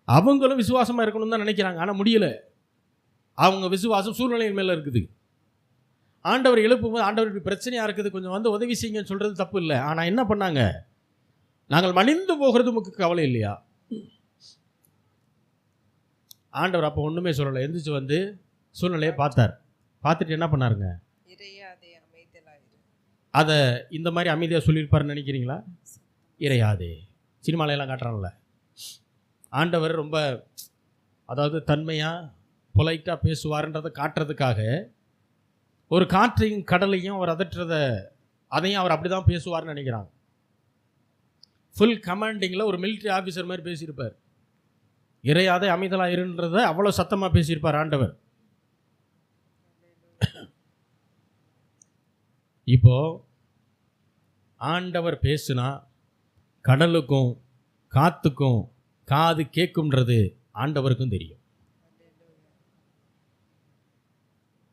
அவங்களும் விசுவாசமாக இருக்கணும்னு தான் நினைக்கிறாங்க, ஆனால் முடியலை. அவங்க விசுவாசம் சூழ்நிலையின் மேலே இருக்குது. ஆண்டவர் எழுப்பும்போது, ஆண்டவர் இப்படி பிரச்சனையாக இருக்குது, கொஞ்சம் வந்து உதவி செய்யுங்கன்னு சொல்கிறது தப்பு இல்லை. ஆனால் என்ன பண்ணாங்க? நாங்கள் மணிந்து போகிறது உமக்கு கவலை இல்லையா? ஆண்டவர் அப்போ ஒன்றுமே சொல்லலை, எந்திரிச்சு வந்து சூழ்நிலையை பார்த்தார். பார்த்துட்டு என்ன பண்ணாருங்க? அதை இந்த மாதிரி அமைதியாக சொல்லியிருப்பாருன்னு நினைக்கிறீங்களா? இறையாதே. சினிமாலையெல்லாம் காட்டுறாங்கல்ல, ஆண்டவர் ரொம்ப அதாவது தன்மையாக பொலைட்டாக பேசுவார்ன்றதை காட்டுறதுக்காக ஒரு காற்றையும் கடலையும் அவர் அதையும் அவர் அப்படி தான் பேசுவார்னு நினைக்கிறாங்க. ஃபுல் கமாண்டிங்கில் ஒரு மிலிட்ரி ஆஃபீஸர் மாதிரி பேசியிருப்பார். இறையாதே அமைதலாக இருன்றதை அவ்வளோ சத்தமாக பேசியிருப்பார் ஆண்டவர். இப்போ ஆண்டவர் பேசுனா கடலுக்கும் காத்துக்கும் காது கேட்கும்ன்றது ஆண்டவருக்கும் தெரியும்.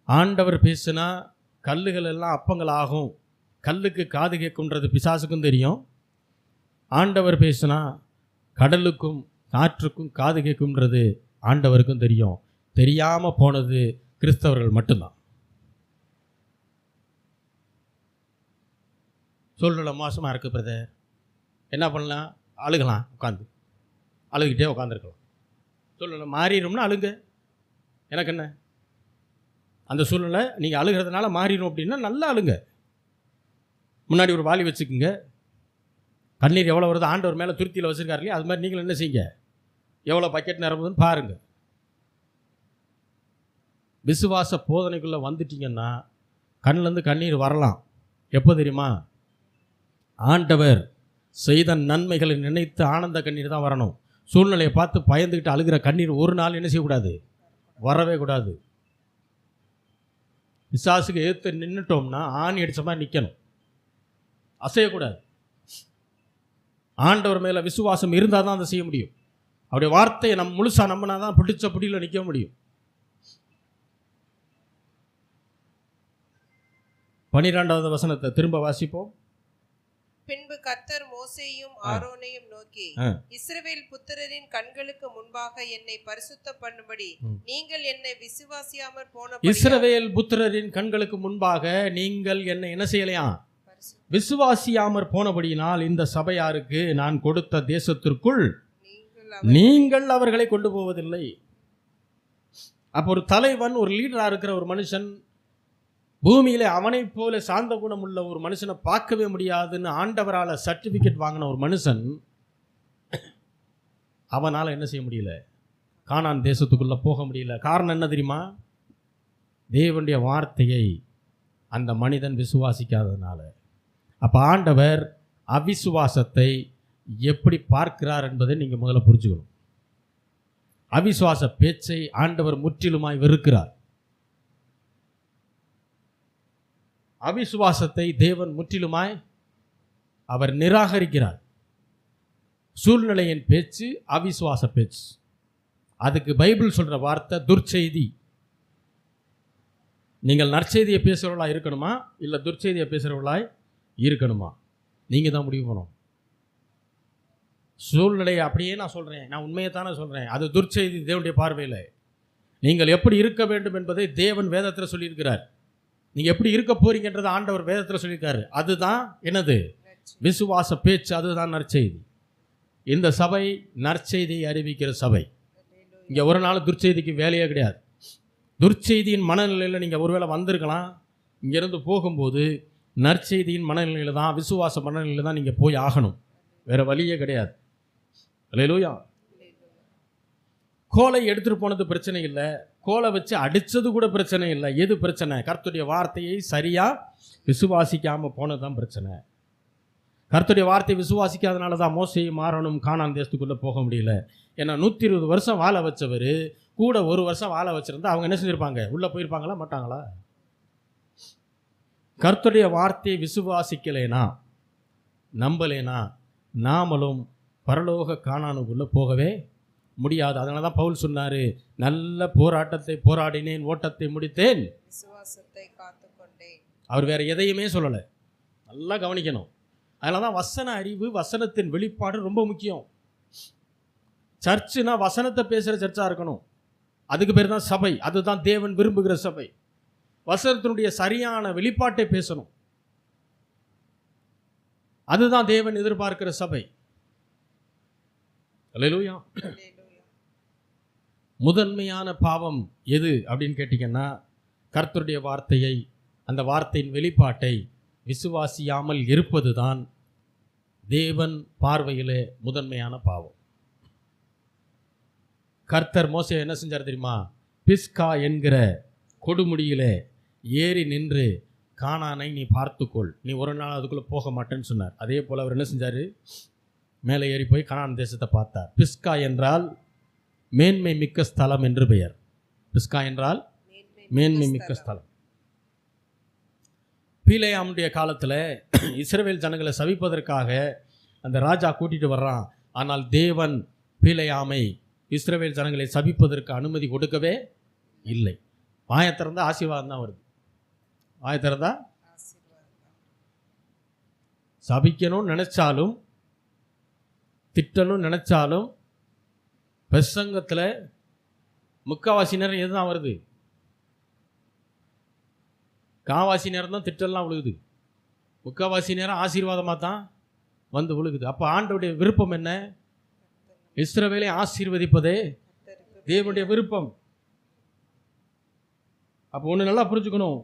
ஆண்டவர் பேசுனா கல்லுகள் எல்லாம் அப்பங்கள் ஆகும், கல்லுக்கு காது கேட்கும்ன்றது பிசாசுக்கும் தெரியும். ஆண்டவர் பேசுனா கடலுக்கும் காற்றுக்கும் காது கேட்கும்ன்றது ஆண்டவருக்கும் தெரியும். தெரியாமல் போனது கிறிஸ்தவர்கள் மட்டும்தான். சூழ்நிலை மோசமாக இருக்குது பிரதர், என்ன பண்ணலாம்? அழுகலாம், உட்காந்து அழுதுகிட்டே உட்காந்துருக்கலாம். சூழ்நிலை மாறிடும்னா அழுங்க, எனக்கு என்ன? அந்த சூழ்நிலை நீங்கள் அழுகிறதுனால மாறிடும் அப்படின்னா நல்லா அழுங்க. முன்னாடி ஒரு வாளி வச்சுக்குங்க, கண்ணீர் எவ்வளோ வருது, ஆண்டவர் மேலே துருத்தியில் வச்சுருக்காரு இல்லையா, அது மாதிரி நீங்களும் என்ன செய்யுங்க, எவ்வளோ பக்கெட் நிரம்புதுன்னு பாருங்கள். விசுவாச போதனைக்குள்ளே வந்துட்டீங்கன்னா கண்ணிலேருந்து கண்ணீர் வரலாம். எப்போ தெரியுமா? ஆண்டவர் செய்த நன்மைகளை நினைத்து ஆனந்த கண்ணீர் தான் வரணும். சூழ்நிலையை பார்த்து பயந்துக்கிட்டு அழுகிற கண்ணீர் ஒரு நாள் என்ன செய்யக்கூடாது, வரவே கூடாது. பிசாசுக்கு எதிர்த்து நின்றுட்டோம்னா ஆணி அடித்த மாதிரி நிற்கணும், அசையக்கூடாது. ஆண்டவர் மேலே விசுவாசம் இருந்தால் தான் அதை செய்ய முடியும். அவருடைய வார்த்தையை நம்ம முழுசாக நம்பினா தான் பிடிச்ச பிடியில் நிற்க முடியும். 12வது வசனத்தை திரும்ப வாசிப்போம். பின்பு கர்த்தர் மோசேயும் ஆரோனையும் நோக்கி, இஸ்ரவேல் புத்திரரின் கண்களுக்கு முன்பாக என்னை பரிசுத்தம் பண்ணும்படி நீங்கள் என்னை விசுவாசியாமற் போன இஸ்ரவேல் புத்திரரின் கண்களுக்கு முன்பாக நீங்கள் என்னை என்ன செய்யலையா? விசுவாசியாமற் போனபடியினால் இந்த சபையாருக்கு நான் கொடுத்த தேசத்திற்குள் நீங்கள் அவர்களை கொண்டு போவதில்லை. அப்போ ஒரு தலைவன், ஒரு லீடராக இருக்கிற ஒரு மனுஷன், பூமியில அவனை போல சாந்த குணம் உள்ள ஒரு மனுஷனை பார்க்கவே முடியாதுன்னு ஆண்டவரால் சர்டிஃபிகேட் வாங்கின ஒரு மனுஷன், அவனால் என்ன செய்ய முடியல? கானான் தேசத்துக்குள்ளே போக முடியல. காரணம் என்ன தெரியுமா? தேவனுடைய வார்த்தையை அந்த மனிதன் விசுவாசிக்காததுனால. அப்போ ஆண்டவர் அவிசுவாசத்தை எப்படி பார்க்கிறார் என்பதை நீங்கள் முதல்ல புரிஞ்சுக்கணும். அவிசுவாச பேச்சை ஆண்டவர் முற்றிலுமாய் வெறுக்கிறார். அவிசுவாசத்தை தேவன் முற்றிலுமாய் அவர் நிராகரிக்கிறார். சூழ்நிலையின் பேச்சு அவிசுவாச பேச்சு. அதுக்கு பைபிள் சொல்ற வார்த்தை துர்ச்செய்தி. நீங்கள் நற்செய்தியை பேசுகிறவர்களாக இருக்கணுமா இல்லை துர்ச்செய்தியை பேசுகிறவர்களாய் இருக்கணுமா? நீங்கள் தான் முடிவு பண்ணணும். சூழ்நிலையை அப்படியே நான் சொல்கிறேன், நான் உண்மையை தானே சொல்கிறேன், அது துர்ச்செய்தி தேவனுடைய பார்வையில். நீங்கள் எப்படி இருக்க வேண்டும் என்பதை தேவன் வேதத்தில் சொல்லியிருக்கிறார். நீங்கள் எப்படி இருக்க போறீங்கன்றதை ஆண்டவர் வேதத்தில் சொல்லியிருக்காரு. அதுதான் என்னது? விசுவாச பேச்சு, அதுதான் நற்செய்தி. இந்த சபை நற்செய்தியை அறிவிக்கிற சபை. இங்கே ஒரு நாள் துர்ச்செய்திக்கு வேலையே கிடையாது. துர்ச்செய்தியின் மனநிலையில் நீங்கள் ஒருவேளை வந்திருக்கலாம், இங்கேருந்து போகும்போது நற்செய்தியின் மனநிலையில் தான், விசுவாச மனநிலையில் தான் நீங்கள் போய் ஆகணும். வேறு வழியே கிடையாது. அல்லேலூயா. கோலை எடுத்துகிட்டு போனது பிரச்சனை இல்லை, கோலை வச்சு அடித்தது கூட பிரச்சனை இல்லை. எது பிரச்சனை? கர்த்தருடைய வார்த்தையை சரியாக விசுவாசிக்காமல் போனது தான் பிரச்சனை. கர்த்தருடைய வார்த்தையை விசுவாசிக்காதனால தான் மோசேயை மாறணும் கானான் தேசத்துக்குள்ளே போக முடியல. ஏன்னா 120 வருஷம் வாழ வச்சவர் கூட 1 வருஷம் வாழ வச்சுருந்தா அவங்க என்ன செஞ்சுருப்பாங்க? உள்ளே போயிருப்பாங்களா மாட்டாங்களா? கர்த்தருடைய வார்த்தையை விசுவாசிக்கலைனா, நம்பலேனா, நாமளும் பரலோக கானானுக்குள்ளே போகவே முடியாது. அதனால தான் பவுல் சொன்னார், நல்ல போராட்டத்தை போராடினேன், ஓட்டத்தை முடித்தேன், விசுவாசத்தை காத்துக்கொண்டேன். அவர் வேறு எதையுமே சொல்லலை. நல்லா கவனிக்கணும். அதனால தான் வசன அறிவு, வசனத்தின் வெளிப்பாடு ரொம்ப முக்கியம். சர்ச்சுனா வசனத்தை பேசுகிற சர்ச்சாக இருக்கணும். அதுக்கு பேர் தான் சபை. அதுதான் தேவன் விரும்புகிற சபை. வசனத்தினுடைய சரியான வெளிப்பாட்டை பேசணும். அதுதான் தேவன் எதிர்பார்க்கிற சபை. அல்லேலூயா. முதன்மையான பாவம் எது அப்படின்னு கேட்டிங்கன்னா, கர்த்தருடைய வார்த்தையை, அந்த வார்த்தையின் வெளிப்பாட்டை விசுவாசியாமல் இருப்பது தான் தேவன் பார்வையிலே முதன்மையான பாவம். கர்த்தர் மோசே என்ன செஞ்சார் தெரியுமா? பிஸ்கா என்கிற கொடுமுடியிலே ஏறி நின்று, கானானை நீ பார்த்துக்கொள், நீ ஒரு நாள் அதுக்குள்ளே போக மாட்டேன்னு சொன்னார். அதே போல் அவர் என்ன செஞ்சார்? மேலே ஏறி போய் கானான் தேசத்தை பார்த்தார். பிஸ்கா என்றால் மேன்மை மிக்க ஸ்தலம் என்று பெயர். பிஸ்கா என்றால் மேன்மை மிக்க ஸ்தலம். பீலேயாமுடைய காலத்தில் இஸ்ரவேல் ஜனங்களை சபிப்பதற்காக அந்த ராஜா கூட்டிகிட்டு வர்றான். ஆனால் தேவன் பீலேயாமை இஸ்ரவேல் ஜனங்களை சபிப்பதற்கு அனுமதி கொடுக்கவே இல்லை. வாயத்திறந்தா ஆசீர்வாதம் தான் வருது. வாயத்திறந்தா சபிக்கணும்னு நினச்சாலும், திட்டணும்னு நினச்சாலும், பிரசங்கத்தில் முக்காவாசி நேரம் எது தான் வருது? காவாசி நேரம் தான் திட்டெல்லாம் விழுகுது. முக்காவாசி நேரம் ஆசீர்வாதமாக தான் வந்து விழுகுது. அப்போ ஆண்டவருடைய விருப்பம் என்ன? இஸ்ரவேலை ஆசீர்வதிப்பதே தேவனுடைய விருப்பம். அப்போ ஒன்று நல்லா புரிஞ்சுக்கணும்.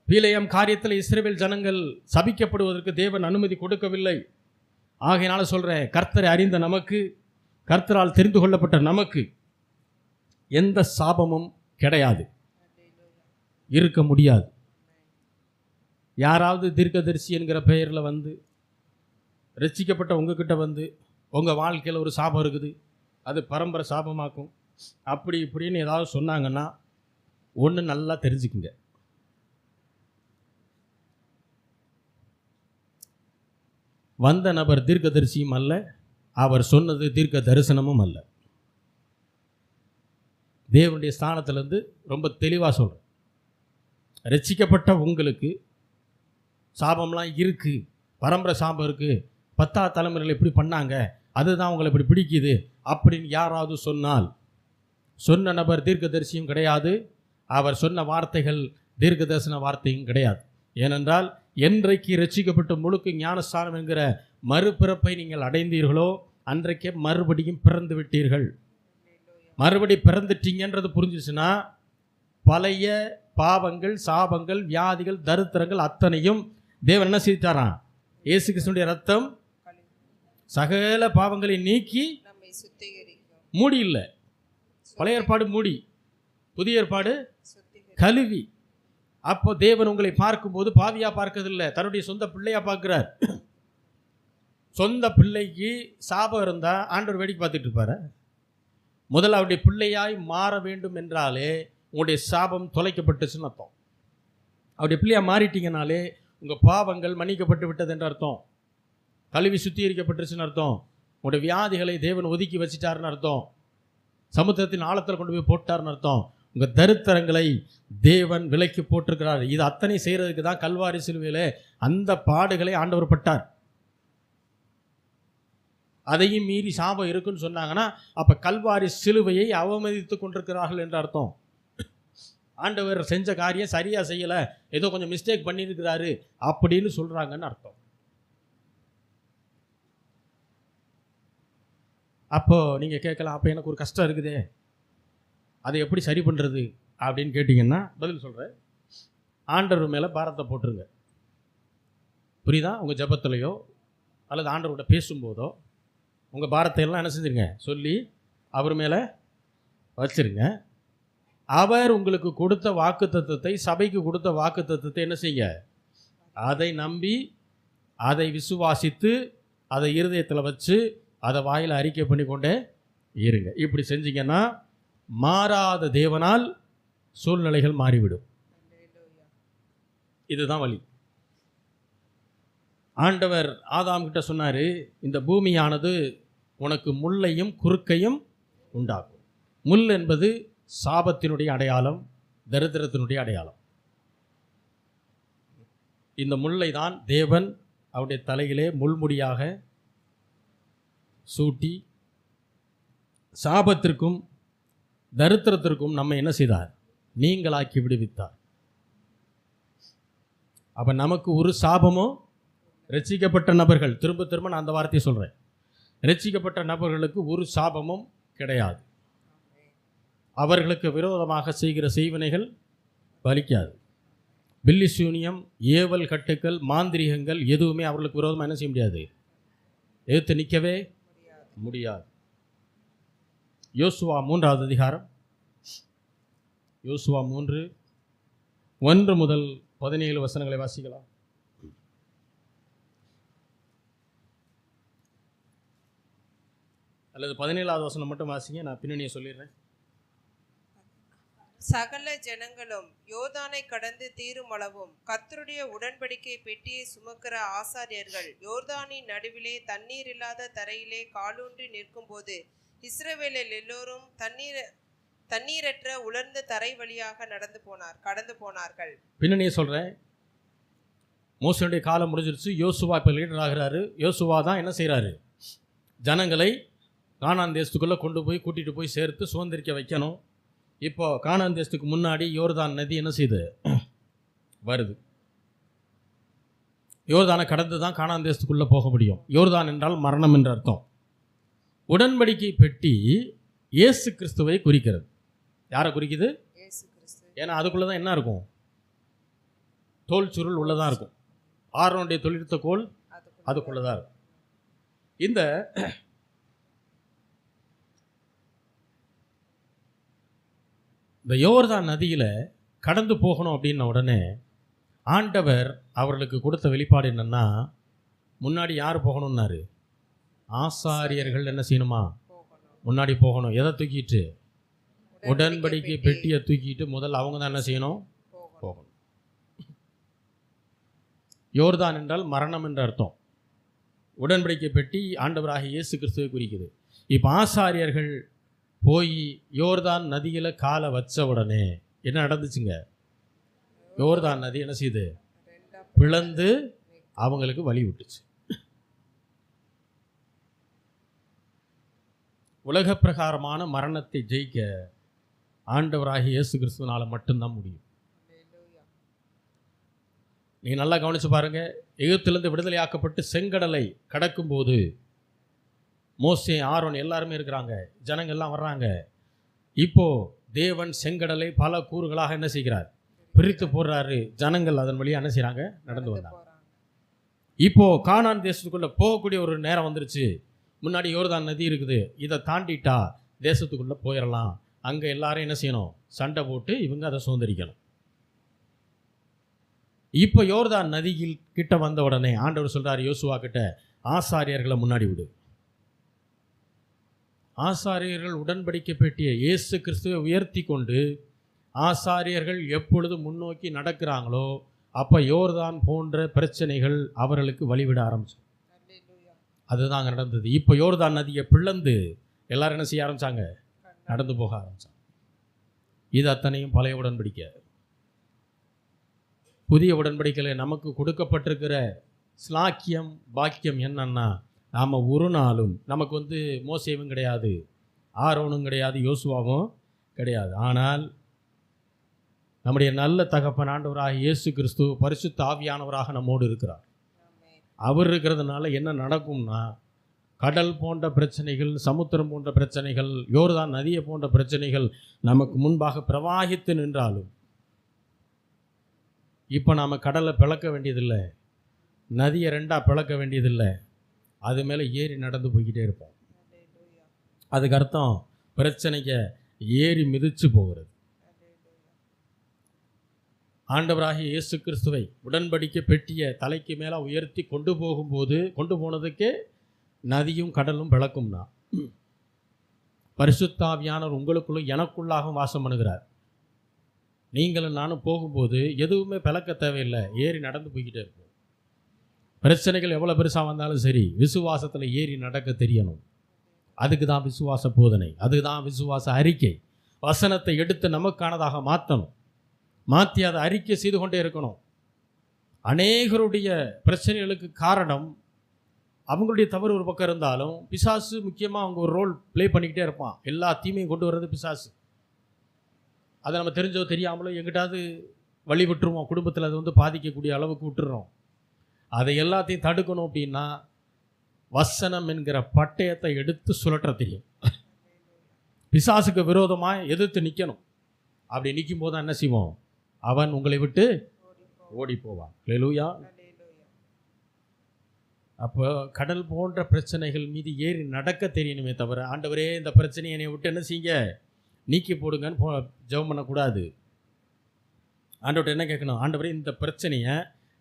பீலேயாம் காரியத்தில் இஸ்ரவேல் ஜனங்கள் சபிக்கப்படுவதற்கு தேவன் அனுமதி கொடுக்கவில்லை. ஆகையினால சொல்கிறேன், கர்த்தரை அறிந்த நமக்கு, கர்த்தரால் தெரிந்து கொள்ளப்பட்ட நமக்கு எந்த சாபமும் கிடையாது, இருக்க முடியாது. யாராவது தீர்க்கதரிசி என்கிற பெயரில் வந்து ரட்சிக்கப்பட்ட உங்ககிட்ட வந்து, உங்கள் வாழ்க்கையில் ஒரு சாபம் இருக்குது, அது பரம்பரை சாபமாக்கும், அப்படி இப்படின்னு ஏதாவது சொன்னாங்கன்னா ஒன்று நல்லா தெரிஞ்சுக்குங்க. வந்த நபர் தீர்க்கதரிசியும் அல்ல, அவர் சொன்னது தீர்க்க தரிசனமும் அல்ல. தேவனுடைய ஸ்தானத்திலேருந்து ரொம்ப தெளிவாக சொல்கிறேன். ரட்சிக்கப்பட்ட உங்களுக்கு சாபம்லாம் இருக்குது, பரம்பரை சாபம் இருக்குது, 10ஆம் தலைமுறையில் இப்படி பண்ணாங்க, அதுதான் உங்களை இப்படி பிடிக்குது அப்படின்னு யாராவது சொன்னால், சொன்ன நபர் தீர்க்கதரிசியும் கிடையாது, அவர் சொன்ன வார்த்தைகள் தீர்க்க தரிசன வார்த்தையும் கிடையாது. ஏனென்றால் என்றைக்கு ரட்சிக்கப்பட்டு முழுக்க ஞானஸ்தானம் என்கிற மறுபிறப்பை நீங்கள் அடைந்தீர்களோ அன்றைக்கே மறுபடியும் பிறந்து விட்டீர்கள். மறுபடி பிறந்துட்டீங்கன்றது புரிஞ்சிச்சுன்னா பழைய பாவங்கள், சாபங்கள், வியாதிகள், தரித்திரங்கள் அத்தனையும் தேவன் என்ன செய்தாராம்? இயேசு கிறிஸ்துவினுடைய ரத்தம் சகல பாவங்களை நீக்கி நம்மை சுத்திகரிக்கும். மூடி இல்லை, பழைய ஏற்பாடு மூடி, புதிய ஏற்பாடு கழுவி. அப்போ தேவன் உங்களை பார்க்கும்போது பாவியாக பார்க்கறதில்லை, தன்னுடைய சொந்த பிள்ளையாக பார்க்குறார். சொந்த பிள்ளைக்கு சாபம் இருந்தால் ஆண்டவர் வேடிக்கை பார்த்துட்டு இருப்பார். முதல்ல அவருடைய பிள்ளையாய் மாற வேண்டும் என்றாலே உங்களுடைய சாபம் தொலைக்கப்பட்டுச்சுன்னு அர்த்தம். அவருடைய பிள்ளையாக மாறிட்டீங்கனாலே உங்கள் பாவங்கள் மன்னிக்கப்பட்டு விட்டது என்ற அர்த்தம். கழுவி சுத்திகரிக்கப்பட்டுச்சுன்னு அர்த்தம். உங்களுடைய வியாதிகளை தேவன் ஒதுக்கி வச்சிட்டாருன்னு அர்த்தம். சமுத்திரத்தின் ஆழத்தில் கொண்டு போய் போட்டார்னு அர்த்தம். உங்கள் தரித்திரங்களை தேவன் விலைக்கு போட்டிருக்கிறார். இது அத்தனை செய்கிறதுக்கு தான் கல்வாரி சிலுவையில் அந்த பாடுகளை ஆண்டவர் பட்டார். அதையும் மீறி சாபம் இருக்குன்னு சொன்னாங்கன்னா அப்போ கல்வாரி சிலுவையை அவமதித்து கொண்டிருக்கிறார்கள் என்ற அர்த்தம். ஆண்டவர் செஞ்ச காரியம் சரியாக செய்யலை, ஏதோ கொஞ்சம் மிஸ்டேக் பண்ணியிருக்கிறாரு அப்படின்னு சொல்கிறாங்கன்னு அர்த்தம். அப்போது நீங்கள் கேட்கலாம், அப்போ எனக்கு ஒரு கஷ்டம் இருக்குதே, அதை எப்படி சரி பண்ணுறது அப்படின்னு கேட்டிங்கன்னா பதில் சொல்கிறேன். ஆண்டவர் மேலே பாரத்தை போட்டுருங்க. புரியுதா? உங்கள் ஜெபத்துலையோ அல்லது ஆண்டவரோட பேசும்போதோ உங்கள் பாரத்தை எல்லாம் என்ன செஞ்சுருங்க, சொல்லி அவர் மேலே வச்சிருங்க. அவர் உங்களுக்கு கொடுத்த வாக்குத்தத்தத்தை, சபைக்கு கொடுத்த வாக்குத்தத்தத்தை என்ன செய்ய, அதை நம்பி, அதை விசுவாசித்து, அதை இருதயத்தில் வச்சு, அதை வாயில் அறிக்கை பண்ணி கொண்டே இருங்க. இப்படி செஞ்சீங்கன்னா மாறாத தேவனால் சூழ்நிலைகள் மாறிவிடும். இதுதான் வழி. ஆண்டவர் ஆதாம் கிட்ட சொன்னார், இந்த பூமியானது உனக்கு முள்ளையும் குறுக்கையும் உண்டாக்கும். முள் என்பது சாபத்தினுடைய அடையாளம், தரித்திரத்தினுடைய அடையாளம். இந்த முல்லை தான் தேவன் அவருடைய தலையிலே முள்முடியாக சூட்டி சாபத்திற்கும் தரித்திரத்திற்கும் நம்ம என்ன செய்தார், நீங்களாக்கி விடுவித்தார். அப்போ நமக்கு ஒரு சாபமோ, ரட்சிக்கப்பட்ட நபர்கள், திரும்ப திரும்ப நான் அந்த வார்த்தையை சொல்கிறேன், ரட்சிக்கப்பட்ட நபர்களுக்கு ஒரு சாபமும் கிடையாது. அவர்களுக்கு விரோதமாக செய்கிற செய்வினைகள் பலிக்காது. பில்லி சூனியம், ஏவல் கட்டுக்கள், மாந்திரிகங்கள் எதுவுமே அவர்களுக்கு விரோதமாக என்ன செய்ய முடியாது, எதிர்த்து நிற்கவே முடியாது. யோசுவா 3வது அதிகாரம், யோசுவா 3:1 முதல் 17 வசனங்களை வாசிக்கலாம். அல்லது 17வது வசனம் மட்டும் வாசிங்க, நான் பின்னணியை சொல்லிடுறேன். சகல ஜனங்களும் யோர்தானை கடந்து தீருமளவும் கர்த்தருடைய உடன்படிக்கை பெட்டியை சுமக்கிற ஆசாரியர்கள் யோர்தானின் நடுவிலே தண்ணீர் இல்லாத தரையிலே காலூன்றி நிற்கும்போது இஸ்ரவேலில் எல்லோரும் தண்ணீரற்ற உலர்ந்த தரை வழியாக கடந்து போனார்கள். பின்னணியை சொல்கிறேன். மோசேயுடைய காலம் முடிஞ்சிருச்சு. யோசுவா இப்போ லீடர் ஆகிறாரு. யோசுவா தான் என்ன செய்கிறாரு, ஜனங்களை கானான் தேசத்துக்குள்ளே கொண்டு போய் கூட்டிகிட்டு போய் சேர்த்து சுதந்திரிக்க வைக்கணும். இப்போ கானான் தேசத்துக்கு முன்னாடி யோர்தான் நதி என்ன செய்யுது, வருது. யோர்தானை கடந்து தான் கானான் தேசத்துக்குள்ளே போக முடியும். யோர்தான் என்றால் மரணம் என்ற அர்த்தம். உடன்படிக்கை பெட்டி இயேசு கிறிஸ்துவை குறிக்கிறது. யாரை குறிக்குது? ஏன்னா அதுக்குள்ளே தான் என்ன இருக்கும், தோல் சுருள் உள்ளதான் இருக்கும். ஆரோனுடைய தொழிற்த கோல் அதுக்குள்ளே தான் இருக்கும். இந்த யோர்தான் நதியில் கடந்து போகணும் அப்படின்ன உடனே ஆண்டவர் அவர்களுக்கு கொடுத்த வெளிப்பாடு என்னென்னா, முன்னாடி யார் போகணும்னாரு, ஆசாரியர்கள் என்ன செய்யணுமா, முன்னாடி போகணும். எதை தூக்கிட்டு, உடன்படிக்கை பெட்டியை தூக்கிட்டு முதல்ல அவங்க தான் என்ன செய்யணும், போகணும். யோர்தான் என்றால் மரணம் என்ற அர்த்தம். உடன்படிக்கை பெட்டி ஆண்டவராகிய இயேசு கிறிஸ்துவை குறிக்குது. இப்போ ஆசாரியர்கள் போய் யோர்தான் நதியில் காலை வச்ச உடனே என்ன நடந்துச்சுங்க, யோர்தான் நதி என்ன செய்யுது, பிளந்து அவங்களுக்கு வழி விட்டுச்சு. உலக பிரகாரமான மரணத்தை ஜெயிக்க ஆண்டவராகிய இயேசு கிறிஸ்துவனால மட்டும்தான் முடியும். நீங்கள் நல்லா கவனித்து பாருங்கள். எகிப்திலிருந்து விடுதலையாக்கப்பட்டு செங்கடலை கடக்கும்போது மோசே, ஆரோன் எல்லாருமே இருக்கிறாங்க, ஜனங்கள்லாம் வர்றாங்க. இப்போது தேவன் செங்கடலை பல கூறுகளாக என்ன செய்கிறார், பிரித்து போடுறாரு. ஜனங்கள் அதன் வழியாக என்ன செய்கிறாங்க, நடந்து வந்தாங்க. இப்போது கானான் தேசத்துக்குள்ளே போகக்கூடிய ஒரு நேரம் வந்துருச்சு. முன்னாடி யோர்தான் நதி இருக்குது, இதை தாண்டிட்டா தேசத்துக்குள்ளே போயிடலாம். அங்கே எல்லாரும் என்ன செய்யணும், சண்டை போட்டு இவங்க அதை சுதந்திரிக்கணும். இப்போ யோர்தான் நதியில் கிட்ட வந்த உடனே ஆண்டவர் சொல்கிறார் யோசுவா கிட்ட, ஆசாரியர்களை முன்னாடி விடு. ஆசாரியர்கள் உடன்படிக்கை பெட்டிய இயேசு கிறிஸ்துவை உயர்த்தி கொண்டு ஆசாரியர்கள் எப்பொழுது முன்னோக்கி நடக்கிறாங்களோ அப்போ யோர்தான் போன்ற பிரச்சனைகள் அவர்களுக்கு வழிவிட ஆரம்பிச்சு. அதுதான் அங்கே நடந்தது. இப்போ யோர்தான் நதியை பிளந்து எல்லாரும் என்ன செய்ய ஆரம்பித்தாங்க, நடந்து போக ஆரம்பித்தாங்க. இது அத்தனையும் பழைய உடன்படிக்கை. புதிய உடன்படிக்கையில் நமக்கு கொடுக்கப்பட்டிருக்கிற ஸ்லாக்கியம் பாக்கியம் என்னன்னா, நாம் ஒரு நாளும் நமக்கு மோசேவும் கிடையாது, ஆரோனும் கிடையாது, யோசுவாவும் கிடையாது. ஆனால் நம்முடைய நல்ல தகப்பன் ஆண்டவராக இயேசு கிறிஸ்து பரிசுத்த ஆவியானவராக நம்மோடு இருக்கிறார். அவர் இருக்கிறதுனால என்ன நடக்கும்னா, கடல் போன்ற பிரச்சனைகள், சமுத்திரம் போன்ற பிரச்சனைகள், யோர்தான் நதியை போன்ற பிரச்சனைகள் நமக்கு முன்பாக பிரவாகித்து நின்றாலும் இப்போ நாம் கடலை பிளக்க வேண்டியதில்லை, நதியை ரெண்டாக பிளக்க வேண்டியதில்லை. அது மேலே ஏறி நடந்து போய்கிட்டே இருப்போம். அதுக்கு அர்த்தம் பிரச்சனைக்கு ஏறி மிதித்து போகிறது. ஆண்டவராகிய இயேசு கிறிஸ்துவை உடன்படிக்கை பெட்டியை தலைக்கு மேலே உயர்த்தி கொண்டு போனதுக்கே நதியும் கடலும் பிளக்கும்னா, பரிசுத்த ஆவியானவர் உங்களுக்குள்ளும் எனக்குள்ளாகவும் வாசம் பண்ணுகிறார். நீங்களும் நானும் போகும்போது எதுவுமே பிளக்க தேவையில்லை, ஏறி நடந்து போய்கிட்டே இருக்கும். பிரச்சனைகள் எவ்வளோ பெருசாக வந்தாலும் சரி, விசுவாசத்தில் ஏறி நடக்க தெரியணும். அதுக்கு தான் விசுவாச போதனை, அதுக்கு தான் விசுவாச அறிக்கை. வசனத்தை எடுத்து நமக்கானதாக மாற்றி அதை அறிக்கை செய்து கொண்டே இருக்கணும். அநேகருடைய பிரச்சனைகளுக்கு காரணம் அவங்களுடைய தவறு ஒரு பக்கம் இருந்தாலும், பிசாசு முக்கியமாக அவங்க ஒரு ரோல் ப்ளே பண்ணிக்கிட்டே இருப்பான். எல்லா தீமையும் கொண்டு வர்றது பிசாசு. அதை நம்ம தெரிஞ்சோ தெரியாமலோ எங்கிட்டாவது வழி விட்டுருவோம். குடும்பத்தில் அது பாதிக்கக்கூடிய அளவுக்கு விட்டுறோம். அதை எல்லாத்தையும் தடுக்கணும் அப்படின்னா வசனம் என்கிற பட்டயத்தை எடுத்து சுழற்ற தெரியும். பிசாசுக்கு விரோதமாக எதிர்த்து நிற்கணும். அப்படி நிற்கும் போது என்ன செய்வோம்? அவன் உங்களை விட்டு ஓடி போவான். ஹல்லேலூயா. அப்போ கடல் போன்ற பிரச்சனைகள் மீது ஏறி நடக்க தெரியணுமே தவிர, ஆண்டவரே இந்த பிரச்சனையை என்னை விட்டு என்ன செய்யுங்க, நீக்கி போடுங்கன்னு ஜெபம் பண்ணக்கூடாது. ஆண்டவர்கிட்ட என்ன கேட்கணும்? ஆண்டவரே இந்த பிரச்சனையை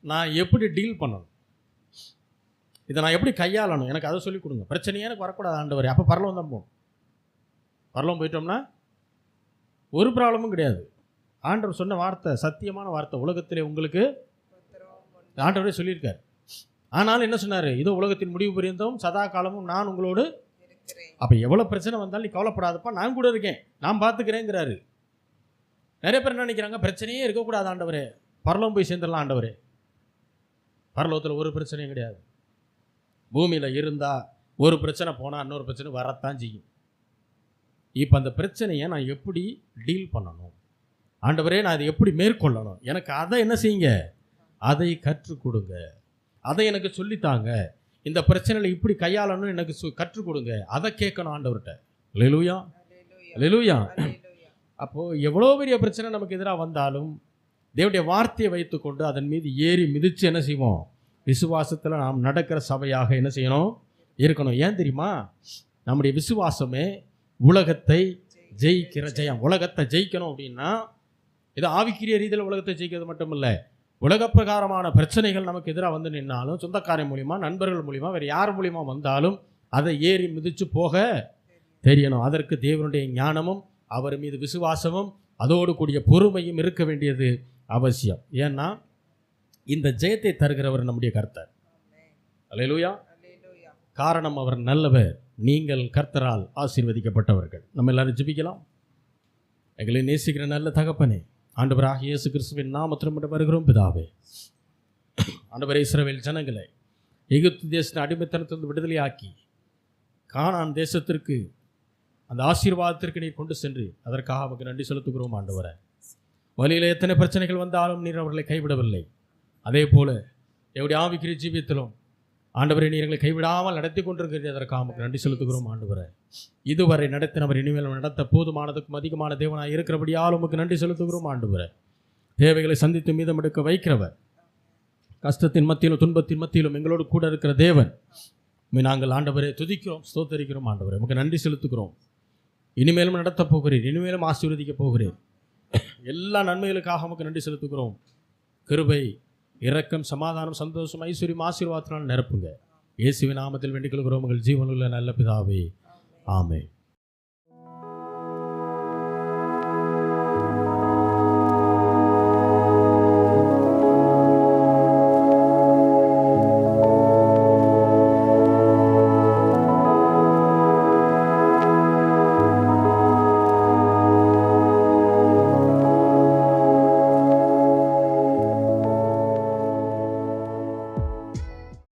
நான் எப்படி டீல் பண்ணணும், இதை நான் எப்படி கையாளணும், எனக்கு அதை சொல்லிக் கொடுங்க. பிரச்சனையே எனக்கு வரக்கூடாது ஆண்டவரே. அப்போ பரலோகம் தான் போகணும். பரலோகம் போயிட்டோம்னா ஒரு ப்ராப்ளமும் கிடையாது. ஆண்டவர் சொன்ன வார்த்தை சத்தியமான வார்த்தை. உலகத்திலே உங்களுக்கு ஆண்டவரே சொல்லியிருக்கார். ஆனாலும் என்ன சொன்னார்? இதோ உலகத்தின் முடிவு பரியந்தம் சதா காலமும் நான் உங்களோடு. அப்போ எவ்வளோ பிரச்சனை வந்தாலும் நீ கவலைப்படாதப்பா, நான் கூட இருக்கேன், நான் பார்த்துக்கிறேங்கிறாரு. நிறைய பேர் என்ன நினைக்கிறாங்க, பிரச்சனையே இருக்கக்கூடாது ஆண்டவரே, பரலோகம் போய் சேர்ந்துடலாம் ஆண்டவரே. பரலோகத்தில் ஒரு பிரச்சனையும் கிடையாது. பூமியில் இருந்தால் ஒரு பிரச்சனை போனால் இன்னொரு பிரச்சனை வரத்தான் செய்யும். இப்போ அந்த பிரச்சனையை நான் எப்படி டீல் பண்ணணும், ஆண்டவரே நான் அதை எப்படி மேற்கொள்ளணும், எனக்கு அதை என்ன செய்யுங்க, அதை கற்றுக் கொடுங்க, அதை எனக்கு சொல்லித்தாங்க. இந்த பிரச்சனைகளை இப்படி கையாளணும் எனக்கு கற்றுக் கொடுங்க, அதை கேட்கணும் ஆண்டவர்கிட்ட. அல்லேலூயா, அல்லேலூயா. அப்போது எவ்வளோ பெரிய பிரச்சனை நமக்கு எதிராக வந்தாலும் தேவனுடைய வார்த்தையை வைத்துக்கொண்டு அதன் மீது ஏறி மிதித்து என்ன செய்வோம்? விசுவாசத்தில் நாம் நடக்கிற சபையாக என்ன செய்யணும்? இருக்கணும். ஏன் தெரியுமா? நம்முடைய விசுவாசமே உலகத்தை ஜெயிக்கிற ஜெயம். உலகத்தை ஜெயிக்கணும் அப்படின்னா இது ஆவிக்குரிய ரீதியில் உலகத்தை ஜெயிக்கிறது மட்டும் இல்லை, உலக பிரகாரமான பிரச்சனைகள் நமக்கு எதிராக வந்து நின்னாலும், சொந்தக்காரன் மூலிமா, நண்பர்கள் மூலிமா, வேறு யார் மூலிமா வந்தாலும் அதை ஏறி மிதித்து போக தெரியணும். அதற்கு தேவனுடைய ஞானமும் அவர் மீது விசுவாசமும் அதோடு கூடிய பொறுமையும் இருக்க வேண்டியது அவசியம். ஏன்னா இந்த ஜெயத்தை தருகிறவர் நம்முடைய கர்த்தர். அல்லேலூயா. காரணம் அவர் நல்லவர், நீங்கள் கர்த்தரால் ஆசீர்வதிக்கப்பட்டவர்கள். நம்ம எல்லாரும் ஜெபிக்கலாம். எங்களை நேசிக்கிற நல்ல தகப்பனே, ஆண்டவராகிய இயேசு கிறிஸ்துவின் நாமத்தில் வருகிறோம் பிதாவே. ஆண்டவரே, இஸ்ரவேல் ஜனங்களை எகிப்து தேசத்தின் அடிமைத்தனத்திலிருந்து விடுதலையாக்கி கானான் தேசத்திற்கு அந்த ஆசீர்வாதத்திற்கு நீர் கொண்டு சென்று அதற்காக அவருக்கு நன்றி செலுத்துகிறோம். ஆண்டவரே, வழியில் எத்தனை பிரச்சனைகள் வந்தாலும் நீர் அவர்களை கைவிடவில்லை. அதே போல எங்களுடைய ஆவிக்குரிய ஜீவியத்திலும் ஆண்டவரை நீர் எங்களை கைவிடாமல் நடத்தி கொண்டிருக்கிறது, அதற்காக நமக்கு நன்றி செலுத்துகிறோம். ஆண்டவரே, இதுவரை நடத்தினவர் இனிமேல் நடத்த போதுமானதுக்கும் அதிகமான தேவனாக இருக்கிறபடியால் உமக்கு நன்றி செலுத்துகிறோம். ஆண்டவரே, தேவைகளை சந்தித்து மீதம் எடுக்க வைக்கிறவர், கஷ்டத்தின் மத்தியிலும் துன்பத்தின் மத்தியிலும் எங்களோடு கூட இருக்கிற தேவன், நாங்கள் ஆண்டவரை துதிக்கிறோம், ஸ்தோத்தரிக்கிறோம். ஆண்டவரை உமக்கு நன்றி செலுத்துகிறோம். இனிமேலும் நடத்தப் போகிறீர், இனிமேலும் ஆசீர்வதிக்கப் போகிறீர். எல்லா நன்மைகளுக்காக உமக்கு நன்றி செலுத்துகிறோம். கிருபை, இரக்கம், சமாதானம், சந்தோஷம், ஐஸ்வர்யம், ஆசீர்வாதத்தினால் நிரப்புங்க. இயேசுவின் நாமத்தில் வேண்டிக் கொள்கிறோம், உங்கள் ஜீவனுள்ள நல்ல பிதாவே. ஆமென்.